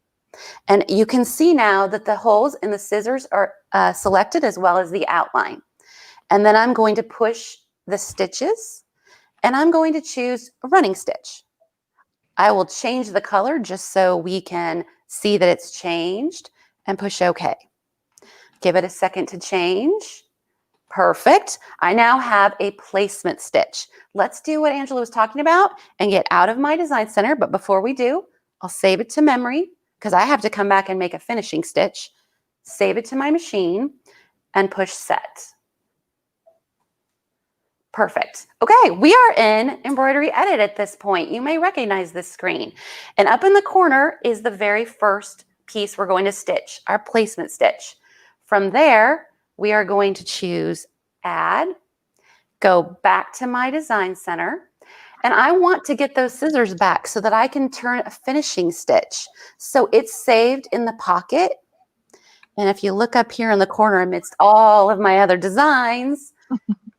and you can see now that the holes in the scissors are selected as well as the outline. And then I'm going to push the stitches and I'm going to choose a running stitch. I will change the color just so we can see that it's changed and push OK. Give it a second to change. Perfect. I now have a placement stitch. Let's do what Angela was talking about and get out of my design center. But before we do, I'll save it to memory because I have to come back and make a finishing stitch. Save it to my machine and push set. Perfect. Okay, we are in Embroidery Edit at this point. You may recognize this screen. And up in the corner is the very first piece we're going to stitch, our placement stitch. From there, we are going to choose Add, go back to my design center, and I want to get those scissors back so that I can turn a finishing stitch. So it's saved in the pocket. And if you look up here in the corner amidst all of my other designs,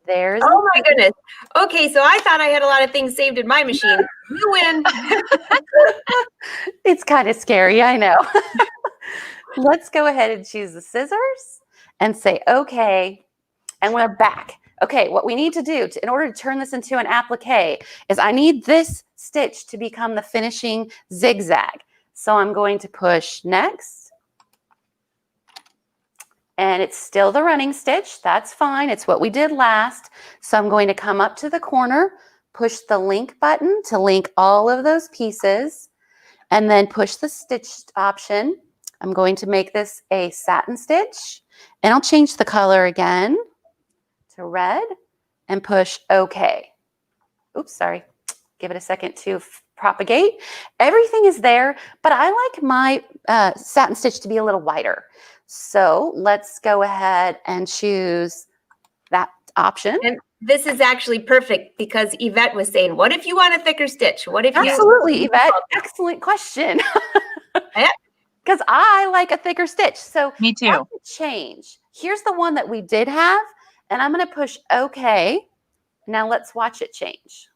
there's... Oh my goodness. Okay, so I thought I had a lot of things saved in my machine. You win. It's kind of scary, I know. Let's go ahead and choose the scissors and say, okay, and we're back. Okay, what we need to do in order to turn this into an applique is I need this stitch to become the finishing zigzag. So I'm going to push next. And it's still the running stitch. That's fine. It's what we did last. So I'm going to come up to the corner, push the link button to link all of those pieces, and then push the stitch option. I'm going to make this a satin stitch, and I'll change the color again to red and push OK. Oops, sorry. Give it a second to propagate. Everything is there, but I like my satin stitch to be a little wider. So let's go ahead and choose that option. And this is actually perfect because Yvette was saying, what if you want a thicker stitch? What if Absolutely, Yvette. Excellent question. Because I like a thicker stitch. So me too. Change. Here's the one that we did have, and I'm going to push OK. Now let's watch it change.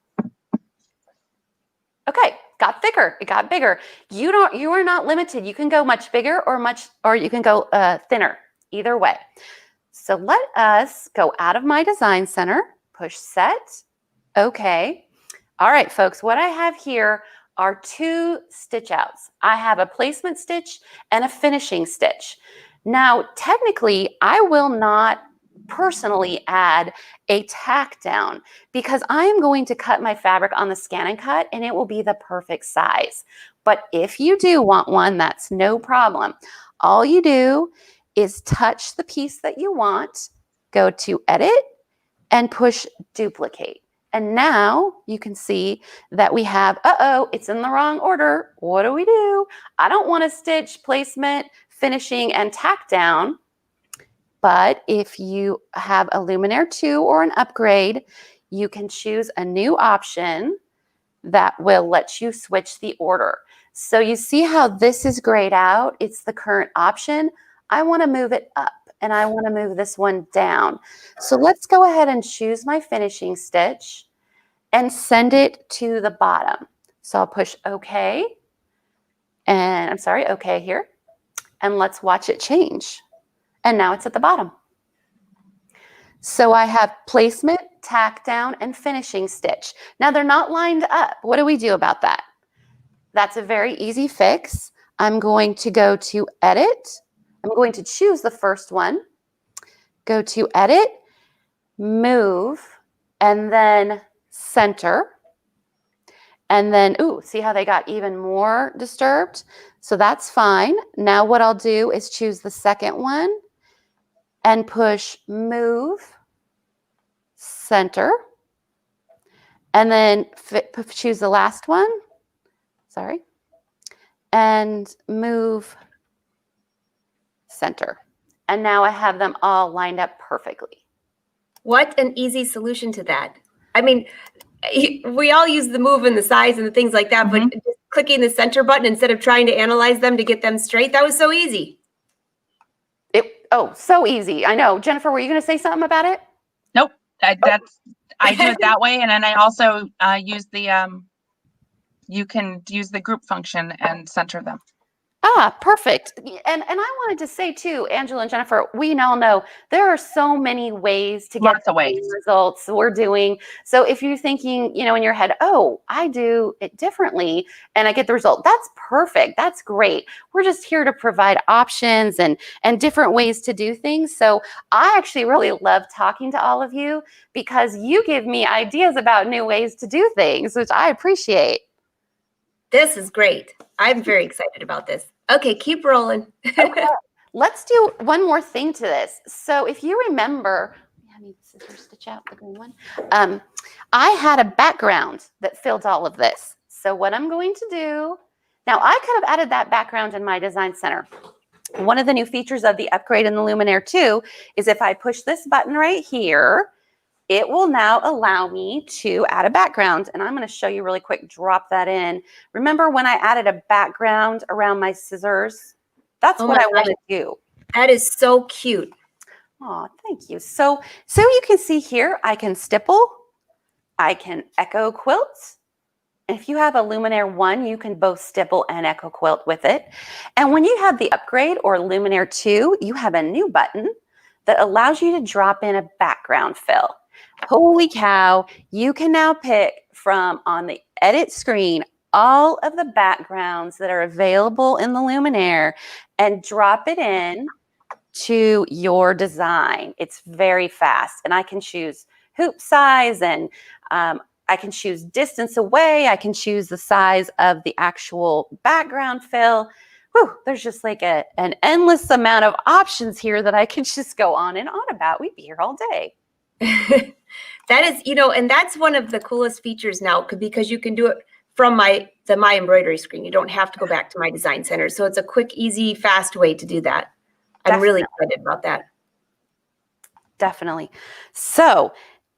Okay, got thicker. It got bigger. You are not limited. You can go much bigger or you can go thinner. Either way. So let us go out of my design center. Push set. Okay. All right, folks. What I have here are two stitch outs. I have a placement stitch and a finishing stitch. Now, technically, I will not personally add a tack down because I am going to cut my fabric on the ScanNCut and it will be the perfect size. But if you do want one, that's no problem. All you do is touch the piece that you want, go to Edit, and push Duplicate. And now you can see that we have, it's in the wrong order. What do? I don't want to stitch placement, finishing, and tack down. But if you have a Luminaire 2 or an upgrade, you can choose a new option that will let you switch the order. So you see how this is grayed out? It's the current option. I want to move it up and I want to move this one down. So let's go ahead and choose my finishing stitch and send it to the bottom. So I'll push OK. And I'm sorry, OK here. And let's watch it change. And now it's at the bottom. So I have placement, tack down, and finishing stitch. Now they're not lined up. What do we do about that? That's a very easy fix. I'm going to go to Edit. I'm going to choose the first one. Go to Edit, Move, and then Center. And then, ooh, see how they got even more disturbed? So that's fine. Now what I'll do is choose the second one and push Move, Center. And then choose the last one. Sorry. And Move, Center. And now I have them all lined up perfectly. What an easy solution to that. I mean, we all use the move and the size and the things like that, but just clicking the center button instead of trying to analyze them to get them straight, that was so easy. So easy. I know. Jennifer, were you going to say something about it? Nope. I do it that way. And then I also use the, you can use the group function and center them. Ah, perfect. And I wanted to say too, Angela and Jennifer, we all know there are so many ways to get the results we're doing. So if you're thinking, in your head, oh, I do it differently and I get the result, that's perfect. That's great. We're just here to provide options and different ways to do things. So I actually really love talking to all of you because you give me ideas about new ways to do things, which I appreciate. This is great. I'm very excited about this. Okay, keep rolling. Okay. Let's do one more thing to this. So if you remember, I need scissors to stitch out the green one. I had a background that filled all of this. So what I'm going to do, now I could have added that background in my design center. One of the new features of the upgrade in the Luminaire 2 is if I push this button right here, it will now allow me to add a background. And I'm going to show you really quick, drop that in. Remember when I added a background around my scissors? That's what I want to do. That is so cute. Oh, thank you. So you can see here, I can stipple, I can echo quilt. If you have a Luminaire 1, you can both stipple and echo quilt with it. And when you have the upgrade or Luminaire 2, you have a new button that allows you to drop in a background fill. Holy cow, you can now pick from on the edit screen all of the backgrounds that are available in the Luminaire and drop it in to your design. It's very fast and I can choose hoop size and I can choose distance away. I can choose the size of the actual background fill. Whew, there's just like an endless amount of options here that I can just go on and on about. We'd be here all day. That is, and that's one of the coolest features now because you can do it from my embroidery screen. You don't have to go back to my design center. So it's a quick, easy, fast way to do that. I'm really excited about that. Definitely. So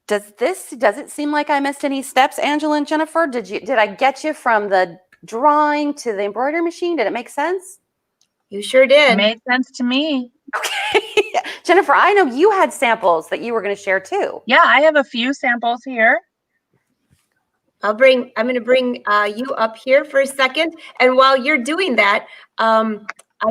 does it seem like I missed any steps, Angela and Jennifer? Did I get you from the drawing to the embroidery machine? Did it make sense? You sure did. It made sense to me. Okay. Jennifer, I know you had samples that you were going to share too. Yeah, I have a few samples here. I'm going to bring you up here for a second. And while you're doing that, I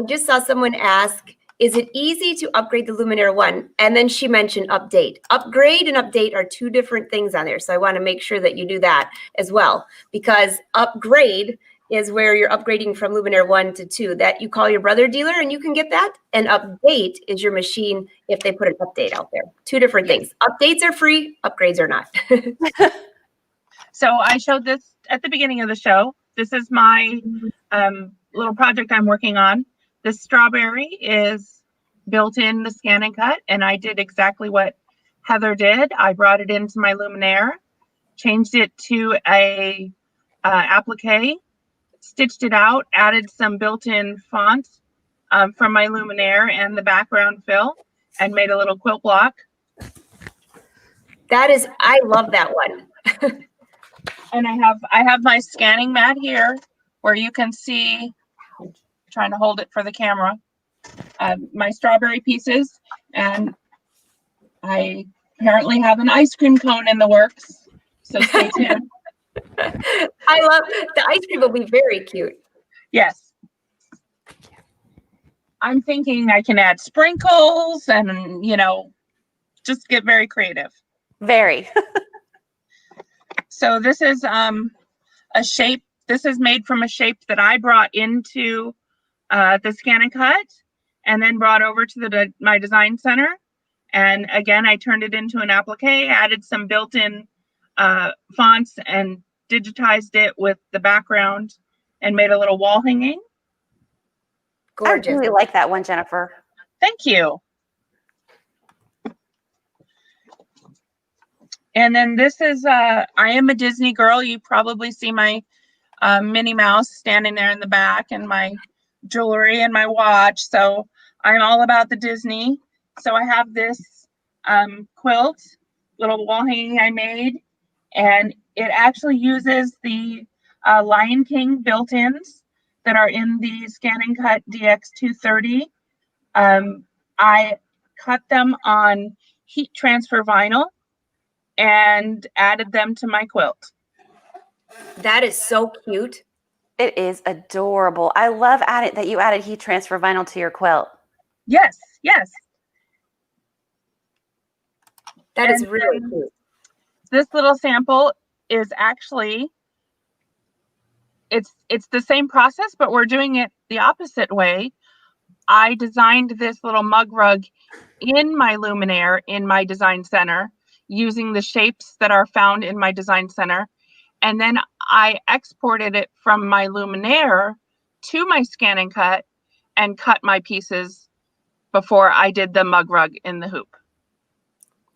just saw someone ask, is it easy to upgrade the Luminaire 1? And then she mentioned update. Upgrade and update are two different things on there. So I want to make sure that you do that as well, because upgrade is where you're upgrading from Luminaire 1 to 2. That you call your brother dealer and you can get that. And update is your machine if they put an update out there. Two different things. Updates are free, upgrades are not. So I showed this at the beginning of the show. This is my little project I'm working on. This strawberry is built in the ScanNCut, and I did exactly what Heather did. I brought it into my Luminaire, changed it to a applique, stitched it out, added some built-in font from my Luminaire and the background fill, and made a little quilt block. I love that one. And I have my scanning mat here where you can see, trying to hold it for the camera, my strawberry pieces. And I apparently have an ice cream cone in the works. So stay tuned. I love the ice cream will be very cute. Yes. I'm thinking I can add sprinkles and, just get very creative. Very. So this is a shape this is made from a shape that I brought into the ScanNCut and then brought over to my design center. And again, I turned it into an applique, added some built-in fonts and digitized it with the background and made a little wall hanging. Gorgeous. I really like that one, Jennifer. Thank you. And then this is, I am a Disney girl. You probably see my Minnie Mouse standing there in the back and my jewelry and my watch. So I'm all about the Disney. So I have this quilt, little wall hanging I made, and it actually uses the Lion King built-ins that are in the ScanNCut DX230. I cut them on heat transfer vinyl and added them to my quilt. That is so cute. It is adorable. I love that you added heat transfer vinyl to your quilt. Yes, yes. That is really cute. This little sample is actually, it's the same process, but we're doing it the opposite way. I designed this little mug rug in my luminaire in my design center using the shapes that are found in my design center. And then I exported it from my luminaire to my ScanNCut and cut my pieces before I did the mug rug in the hoop.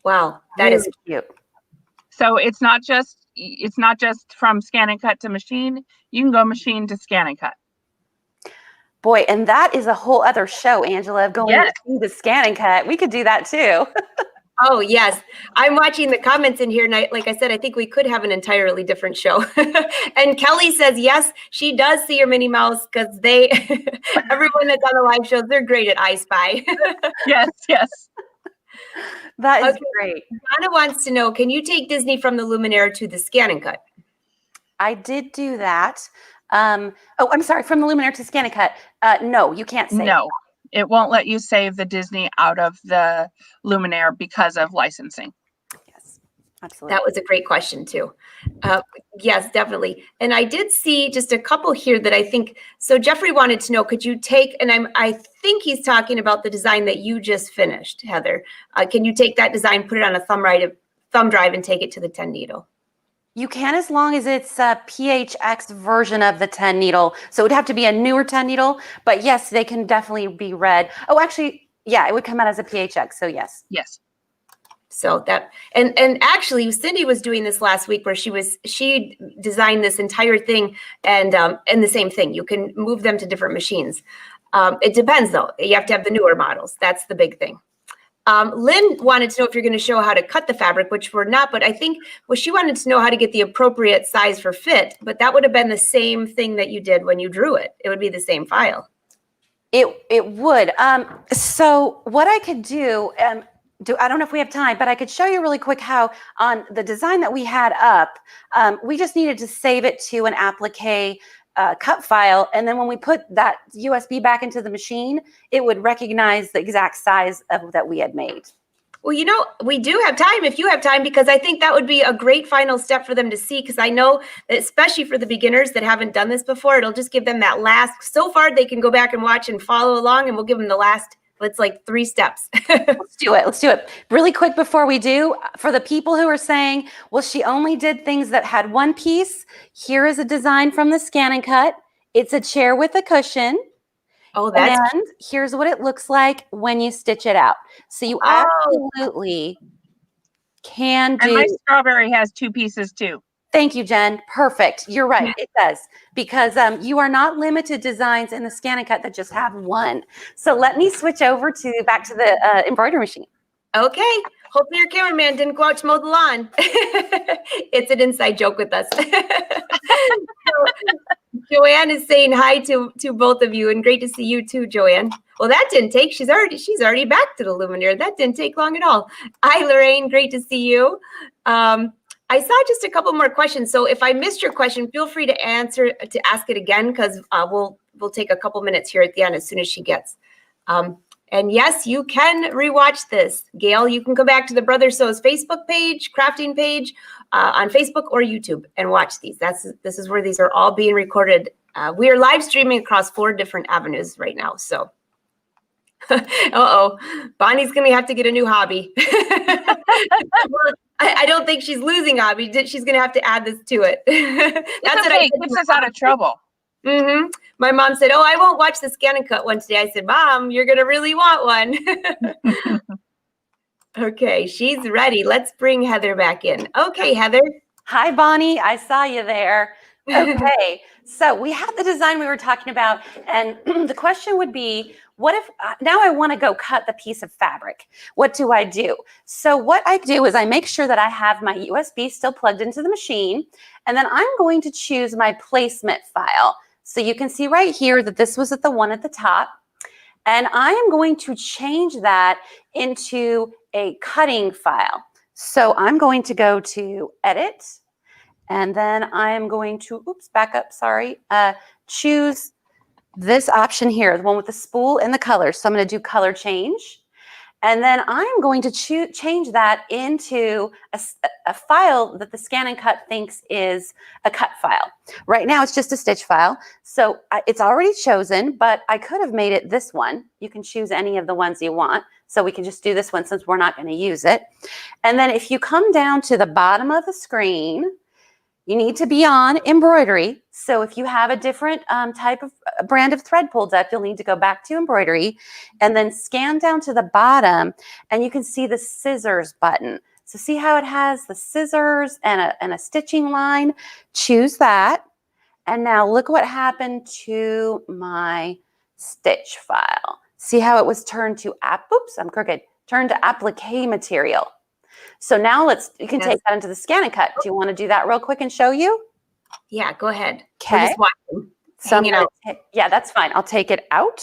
Wow, that is cute. So it's not just from ScanNCut to machine. You can go machine to ScanNCut. Boy, and that is a whole other show, Angela, of going to the ScanNCut. We could do that too. Oh, yes. I'm watching the comments in here, and like I said, I think we could have an entirely different show. And Kelly says, yes, she does see your Minnie Mouse because everyone that's on the live shows, they're great at I Spy. Yes, yes. That is great. Donna wants to know, can you take Disney from the luminaire to the ScanNCut? I did do that. Oh, I'm sorry, from the luminaire to ScanNCut. No, you can't save. No. It won't let you save the Disney out of the luminaire because of licensing. Yes, absolutely. That was a great question too. Yes, definitely. And I did see just a couple here that I think, so Jeffrey wanted to know, could you take, and I think he's talking about the design that you just finished, Heather. Can you take that design, put it on a thumb drive and take it to the 10 needle? You can, as long as it's a PHX version of the 10 needle. So it would have to be a newer 10 needle, but yes, they can definitely be read. Oh, actually, yeah, it would come out as a PHX. So yes. Yes. So that, and actually Cindy was doing this last week where she designed this entire thing and the same thing. You can move them to different machines. It depends though. You have to have the newer models. That's the big thing. Lynn wanted to know if you're going to show how to cut the fabric, which we're not, but I think, well, she wanted to know how to get the appropriate size for fit, but that would have been the same thing that you did when you drew it. It would be the same file. It would. So what I could do, I don't know if we have time, but I could show you really quick how on the design that we had up, we just needed to save it to an applique cut file. And then when we put that USB back into the machine, it would recognize the exact size that we had made. Well, you know, we do have time if you have time, because I think that would be a great final step for them to see, because I know that especially for the beginners that haven't done this before, it'll just give them that last, so far they can go back and watch and follow along, and we'll give them the last, it's like 3 steps. Let's do it. Let's do it. Really quick before we do, for the people who are saying, well, she only did things that had one piece, here is a design from the ScanNCut. It's a chair with a cushion. Oh, that's and here's what it looks like when you stitch it out. So you absolutely can do. And my strawberry has 2 pieces too. Thank you, Jen. Perfect. You're right. It does, because you are not limited designs in the ScanNCut that just have one. So let me switch over back to the embroidery machine. okay. Hopefully your cameraman didn't go out to mow the lawn. It's an inside joke with us. So, Joanne is saying hi to both of you, and great to see you too, Joanne. Well, that didn't take, she's already back to the luminaire. That didn't take long at all. Hi, Lorraine, great to see you. I saw just a couple more questions. So if I missed your question, feel free to ask it again, because we'll take a couple minutes here at the end as soon as she gets. And yes, you can rewatch this. Gail, you can go back to the Brother Sew's Facebook page, crafting page, on Facebook or YouTube and watch these. This is where these are all being recorded. We are live streaming across 4 different avenues right now. So, Bonnie's going to have to get a new hobby. Well, I don't think she's losing hobby. She's going to have to add this to it. That's what I It keeps us out of trouble. Mm-hmm. My mom said, "Oh, I won't watch the Scan and Cut one today." I said, "Mom, you're gonna really want one." Okay, she's ready. Let's bring Heather back in. Okay, Heather. Hi, Bonnie. I saw you there. Okay, so we have the design we were talking about, and the question would be, what if now I want to go cut the piece of fabric? What do I do? So what I do is I make sure that I have my USB still plugged into the machine, and then I'm going to choose my placement file. So you can see right here that this was at the one at the top, and I am going to change that into a cutting file. So I'm going to go to Edit, and then I am going to, back up, sorry, choose this option here, the one with the spool and the colors. So I'm going to do color change. And then I'm going to change that into a file that the Scan and Cut thinks is a cut file. Right now, it's just a stitch file. So it's already chosen, but I could have made it this one. You can choose any of the ones you want. So we can just do this one since we're not going to use it. And then if you come down to the bottom of the screen, you need to be on embroidery. So if you have a different type of brand of thread pulled up, you'll need to go back to embroidery and then scan down to the bottom, and you can see the scissors button. So see how it has the scissors and a stitching line? Choose that. And now look what happened to my stitch file. See how it was turned to, turned to applique material. So now you can take that into the Scan and Cut. Do you want to do that real quick and show you? Yeah, go ahead. Okay. So yeah, that's fine. I'll take it out.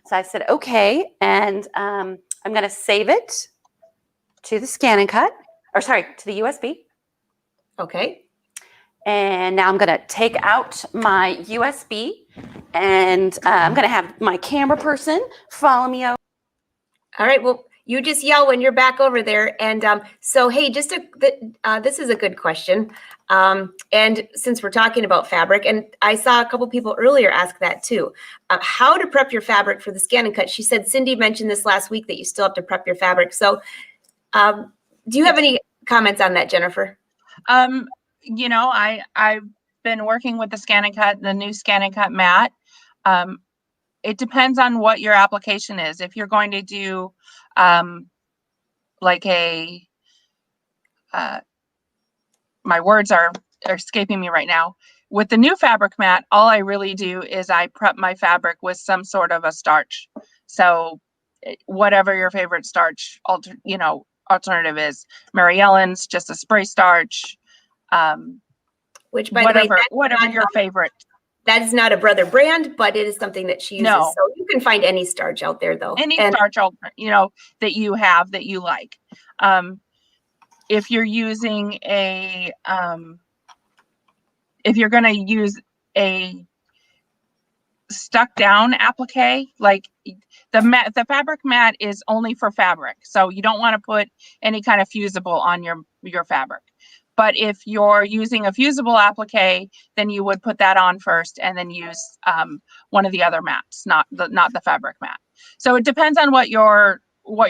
So I said, okay. And I'm going to save it to the Scan and Cut, to the USB. Okay. And now I'm going to take out my USB, and I'm going to have my camera person follow me over. All right. Well, you just yell when you're back over there. And so, hey, this is a good question. And since we're talking about fabric, and I saw a couple people earlier ask that too, how to prep your fabric for the Scan and Cut. She said, Cindy mentioned this last week that you still have to prep your fabric. So do you have any comments on that, Jennifer? You know, I've been working with the Scan and Cut, the new Scan and Cut mat. It depends on what your application is. If you're going to do like my words are escaping me right now. With the new fabric mat, all I really do is I prep my fabric with some sort of a starch. So whatever your favorite starch alternative is, Mary Ellen's, just a spray starch, which by the way, whatever your favorite. That is not a Brother brand, but it is something that she uses. No. So you can find any starch out there, though. Any starch, that you have that you like. If you're using if you're going to use a stuck down applique, like the fabric mat is only for fabric. So you don't want to put any kind of fusible on your fabric. But if you're using a fusible applique, then you would put that on first and then use one of the other mats, not the fabric mat. So it depends on what your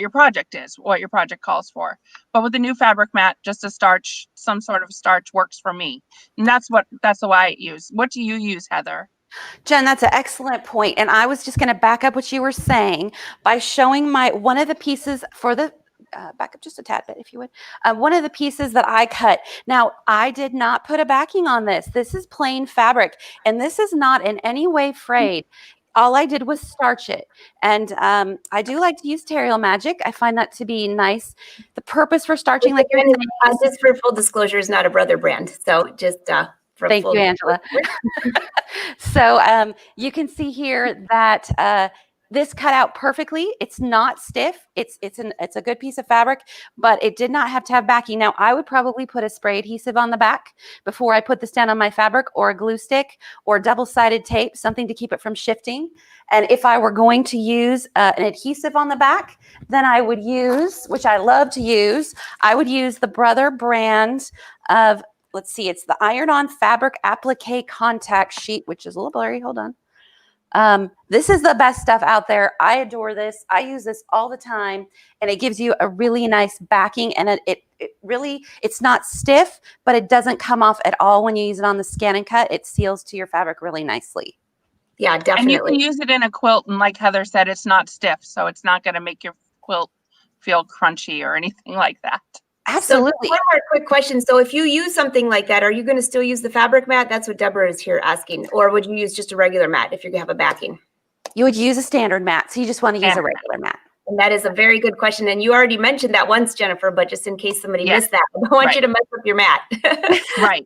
project is, what your project calls for. But with the new fabric mat, just a starch, some sort of starch works for me. And that's the way I use. What do you use, Heather? Jen, that's an excellent point. And I was just going to back up what you were saying by showing one of the pieces for the back up just a tad bit, if you would. One of the pieces that I cut. Now, I did not put a backing on this. This is plain fabric, and this is not in any way frayed. All I did was starch it. And I do like to use Terrial Magic. I find that to be nice. The purpose for starching, like you're saying, just for full disclosure, is not a Brother brand. So just thank you, Angela. So you can see here that this cut out perfectly. It's not stiff. It's a good piece of fabric, but it did not have to have backing. Now, I would probably put a spray adhesive on the back before I put this down on my fabric, or a glue stick, or double-sided tape, something to keep it from shifting. And if I were going to use an adhesive on the back, then I would use, which I love to use, I would use the Brother brand of, let's see, it's the iron-on fabric applique contact sheet, which is a little blurry. Hold on. This is the best stuff out there. I adore this. I use this all the time, and it gives you a really nice backing, and it really, it's not stiff, but it doesn't come off at all when you use it on the ScanNCut. It seals to your fabric really nicely. Yeah, definitely. And you can use it in a quilt, and like Heather said, it's not stiff, so it's not going to make your quilt feel crunchy or anything like that. Absolutely. So one more quick question. So if you use something like that, are you going to still use the fabric mat? That's what Deborah is here asking. Or would you use just a regular mat if you have a backing? You would use a standard mat. So you just want to use a regular mat. And that is a very good question. And you already mentioned that once, Jennifer, but just in case somebody missed that, I don't want you to mess up your mat. Right.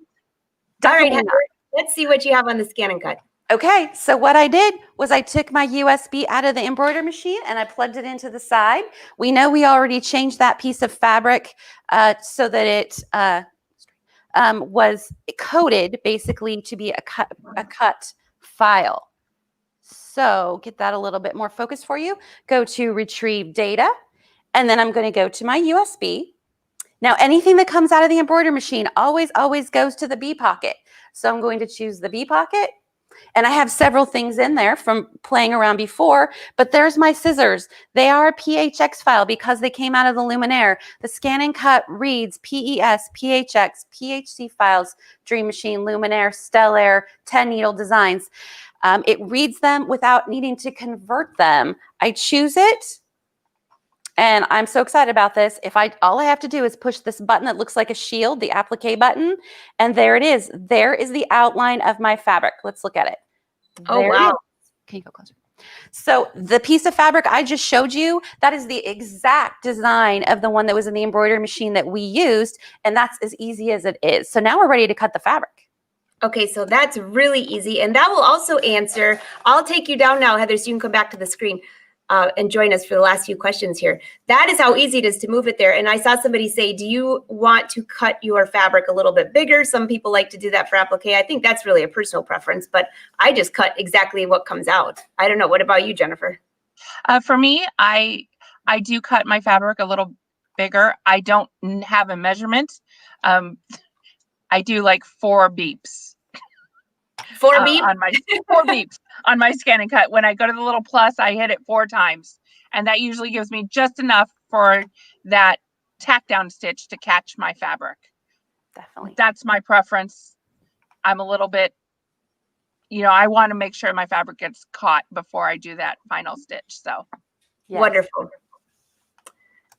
All right, Heather, let's see what you have on the ScanNCut. Okay, so what I did was I took my USB out of the embroidery machine and I plugged it into the side. We know we already changed that piece of fabric so that it was coded basically to be a cut file. So get that a little bit more focused for you. Go to retrieve data, and then I'm going to go to my USB. Now, anything that comes out of the embroidery machine always goes to the B pocket. So I'm going to choose the B pocket. And I have several things in there from playing around before, but there's my scissors. They are a PHX file because they came out of the Luminaire. The ScanNCut reads PES, PHX, PHC files, Dream Machine, Luminaire, Stellaire, 10 needle designs. It reads them without needing to convert them. I choose it. And I'm so excited about this. All I have to do is push this button that looks like a shield, the applique button, and there it is. There is the outline of my fabric. Let's look at it. Oh, wow. Can you go closer? So the piece of fabric I just showed you, that is the exact design of the one that was in the embroidery machine that we used, and that's as easy as it is. So now we're ready to cut the fabric. Okay, so that's really easy. And that will also answer, I'll take you down now, Heather, so you can come back to the screen. And join us for the last few questions here. That is how easy it is to move it there. And I saw somebody say, do you want to cut your fabric a little bit bigger? Some people like to do that for applique. I think that's really a personal preference, but I just cut exactly what comes out. I don't know. What about you, Jennifer? For me, I do cut my fabric a little bigger. I don't have a measurement. I do like 4 beeps. 4 beeps? On my 4 beeps on my ScanNCut. When I go to the little plus, I hit it 4 times. And that usually gives me just enough for that tack down stitch to catch my fabric. Definitely. That's my preference. I'm a little bit, I want to make sure my fabric gets caught before I do that final stitch. So yes. Wonderful.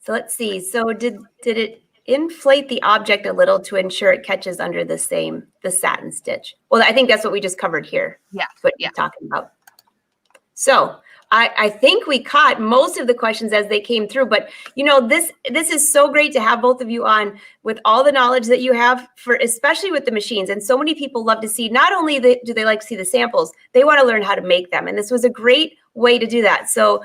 So let's see. So did it inflate the object a little to ensure it catches under the satin stitch? Well, I think that's what we just covered here. Yeah. What you're talking about. So I think we caught most of the questions as they came through, but this is so great to have both of you on with all the knowledge that you have especially with the machines. And so many people love to see, not only do they like to see the samples, they want to learn how to make them. And this was a great way to do that. So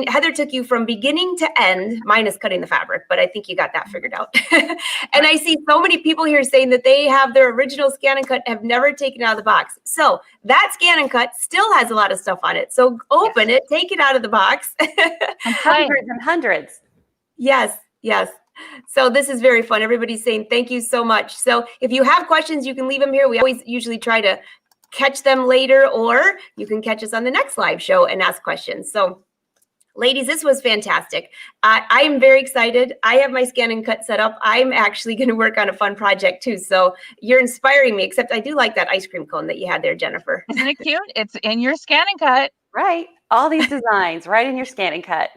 Heather took you from beginning to end, minus cutting the fabric, but I think you got that figured out. And I see so many people here saying that they have their original ScanNCut, have never taken it out of the box. So that ScanNCut still has a lot of stuff on it. So open it, take it out of the box. Hundreds and hundreds. Yes. So this is very fun. Everybody's saying thank you so much. So if you have questions, you can leave them here. We always usually try to catch them later, or you can catch us on the next live show and ask questions. So ladies, this was fantastic. I am very excited. I have my ScanNCut set up. I'm actually going to work on a fun project too. So you're inspiring me, except I do like that ice cream cone that you had there, Jennifer. Isn't it cute? It's in your ScanNCut. Right. All these designs right in your ScanNCut.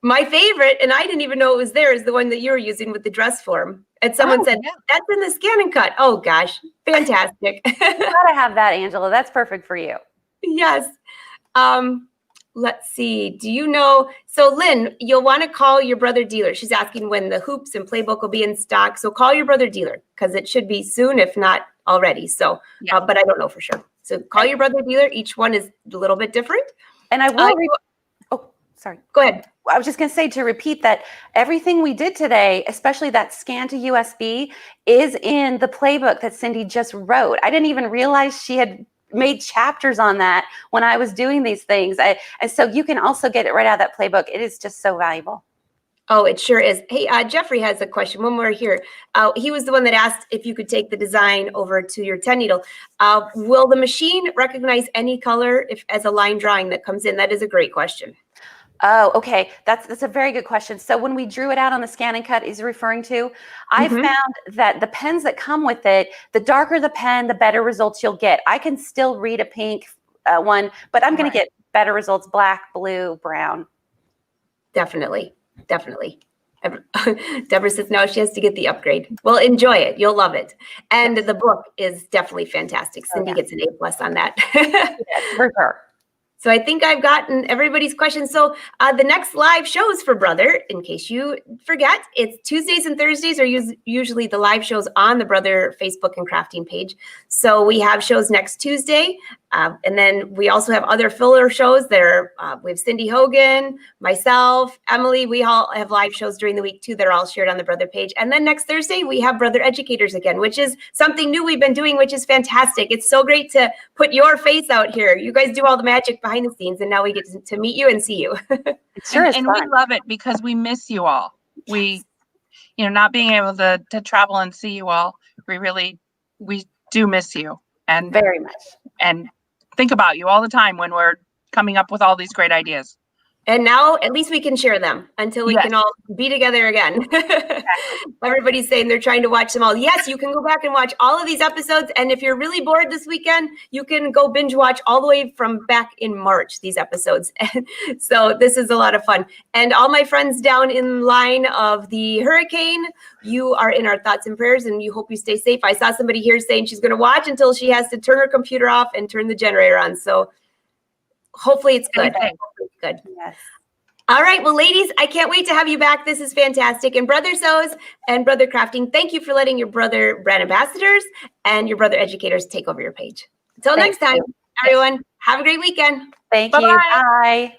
My favorite, and I didn't even know it was there, is the one that you were using with the dress form. And someone said, that's in the ScanNCut. Oh, gosh. Fantastic. You gotta have that, Angela. That's perfect for you. Yes. Let's see. Do you know? So, Lynn, you'll want to call your brother dealer. She's asking when the hoops and playbook will be in stock. So call your brother dealer because it should be soon, if not already. So, but I don't know for sure. So call your brother dealer. Each one is a little bit different. And I will sorry. Go ahead. I was just going to say, to repeat, that everything we did today, especially that scan to USB, is in the playbook that Cindy just wrote. I didn't even realize she had made chapters on that when I was doing these things. And so you can also get it right out of that playbook. It is just so valuable. Oh, it sure is. Hey, Jeffrey has a question. One more here. He was the one that asked if you could take the design over to your 10 needle. Will the machine recognize any color if as a line drawing that comes in? That is a great question. Oh, okay. That's a very good question. So when we drew it out on the ScanNCut he's referring to, I found that the pens that come with it, the darker the pen, the better results you'll get. I can still read a pink one, but I'm going to get better results, black, blue, brown. Definitely. Definitely. Deborah says now she has to get the upgrade. Well, enjoy it. You'll love it. And the book is definitely fantastic. Cindy gets an A+ on that. Yes, for sure. So I think I've gotten everybody's questions. So the next live shows for Brother, in case you forget, it's Tuesdays and Thursdays are usually the live shows on the Brother Facebook and crafting page. So we have shows next Tuesday. And then we also have other filler shows there. We have Cindy Hogan, myself, Emily. We all have live shows during the week too that are all shared on the Brother page. And then next Thursday, we have Brother Educators again, which is something new we've been doing, which is fantastic. It's so great to put your face out here. You guys do all the magic behind the scenes, and now we get to meet you and see you. It sure is and fun. we love it because we miss you all. We, not being able to travel and see you all, we do miss you. And very much. And think about you all the time when we're coming up with all these great ideas. And now at least we can share them until we can all be together again. Everybody's saying they're trying to watch them all. Yes, you can go back and watch all of these episodes. And if you're really bored this weekend, you can go binge watch all the way from back in March, these episodes. So this is a lot of fun. And all my friends down in line of the hurricane, you are in our thoughts and prayers, and you hope you stay safe. I saw somebody here saying she's going to watch until she has to turn her computer off and turn the generator on. So hopefully it's good. Good. Yes. All right. Well, ladies, I can't wait to have you back. This is fantastic. And Brother Sews and Brother Crafting, thank you for letting your Brother brand ambassadors and your Brother educators take over your page. Until next time, everyone, have a great weekend. Thank you. Bye.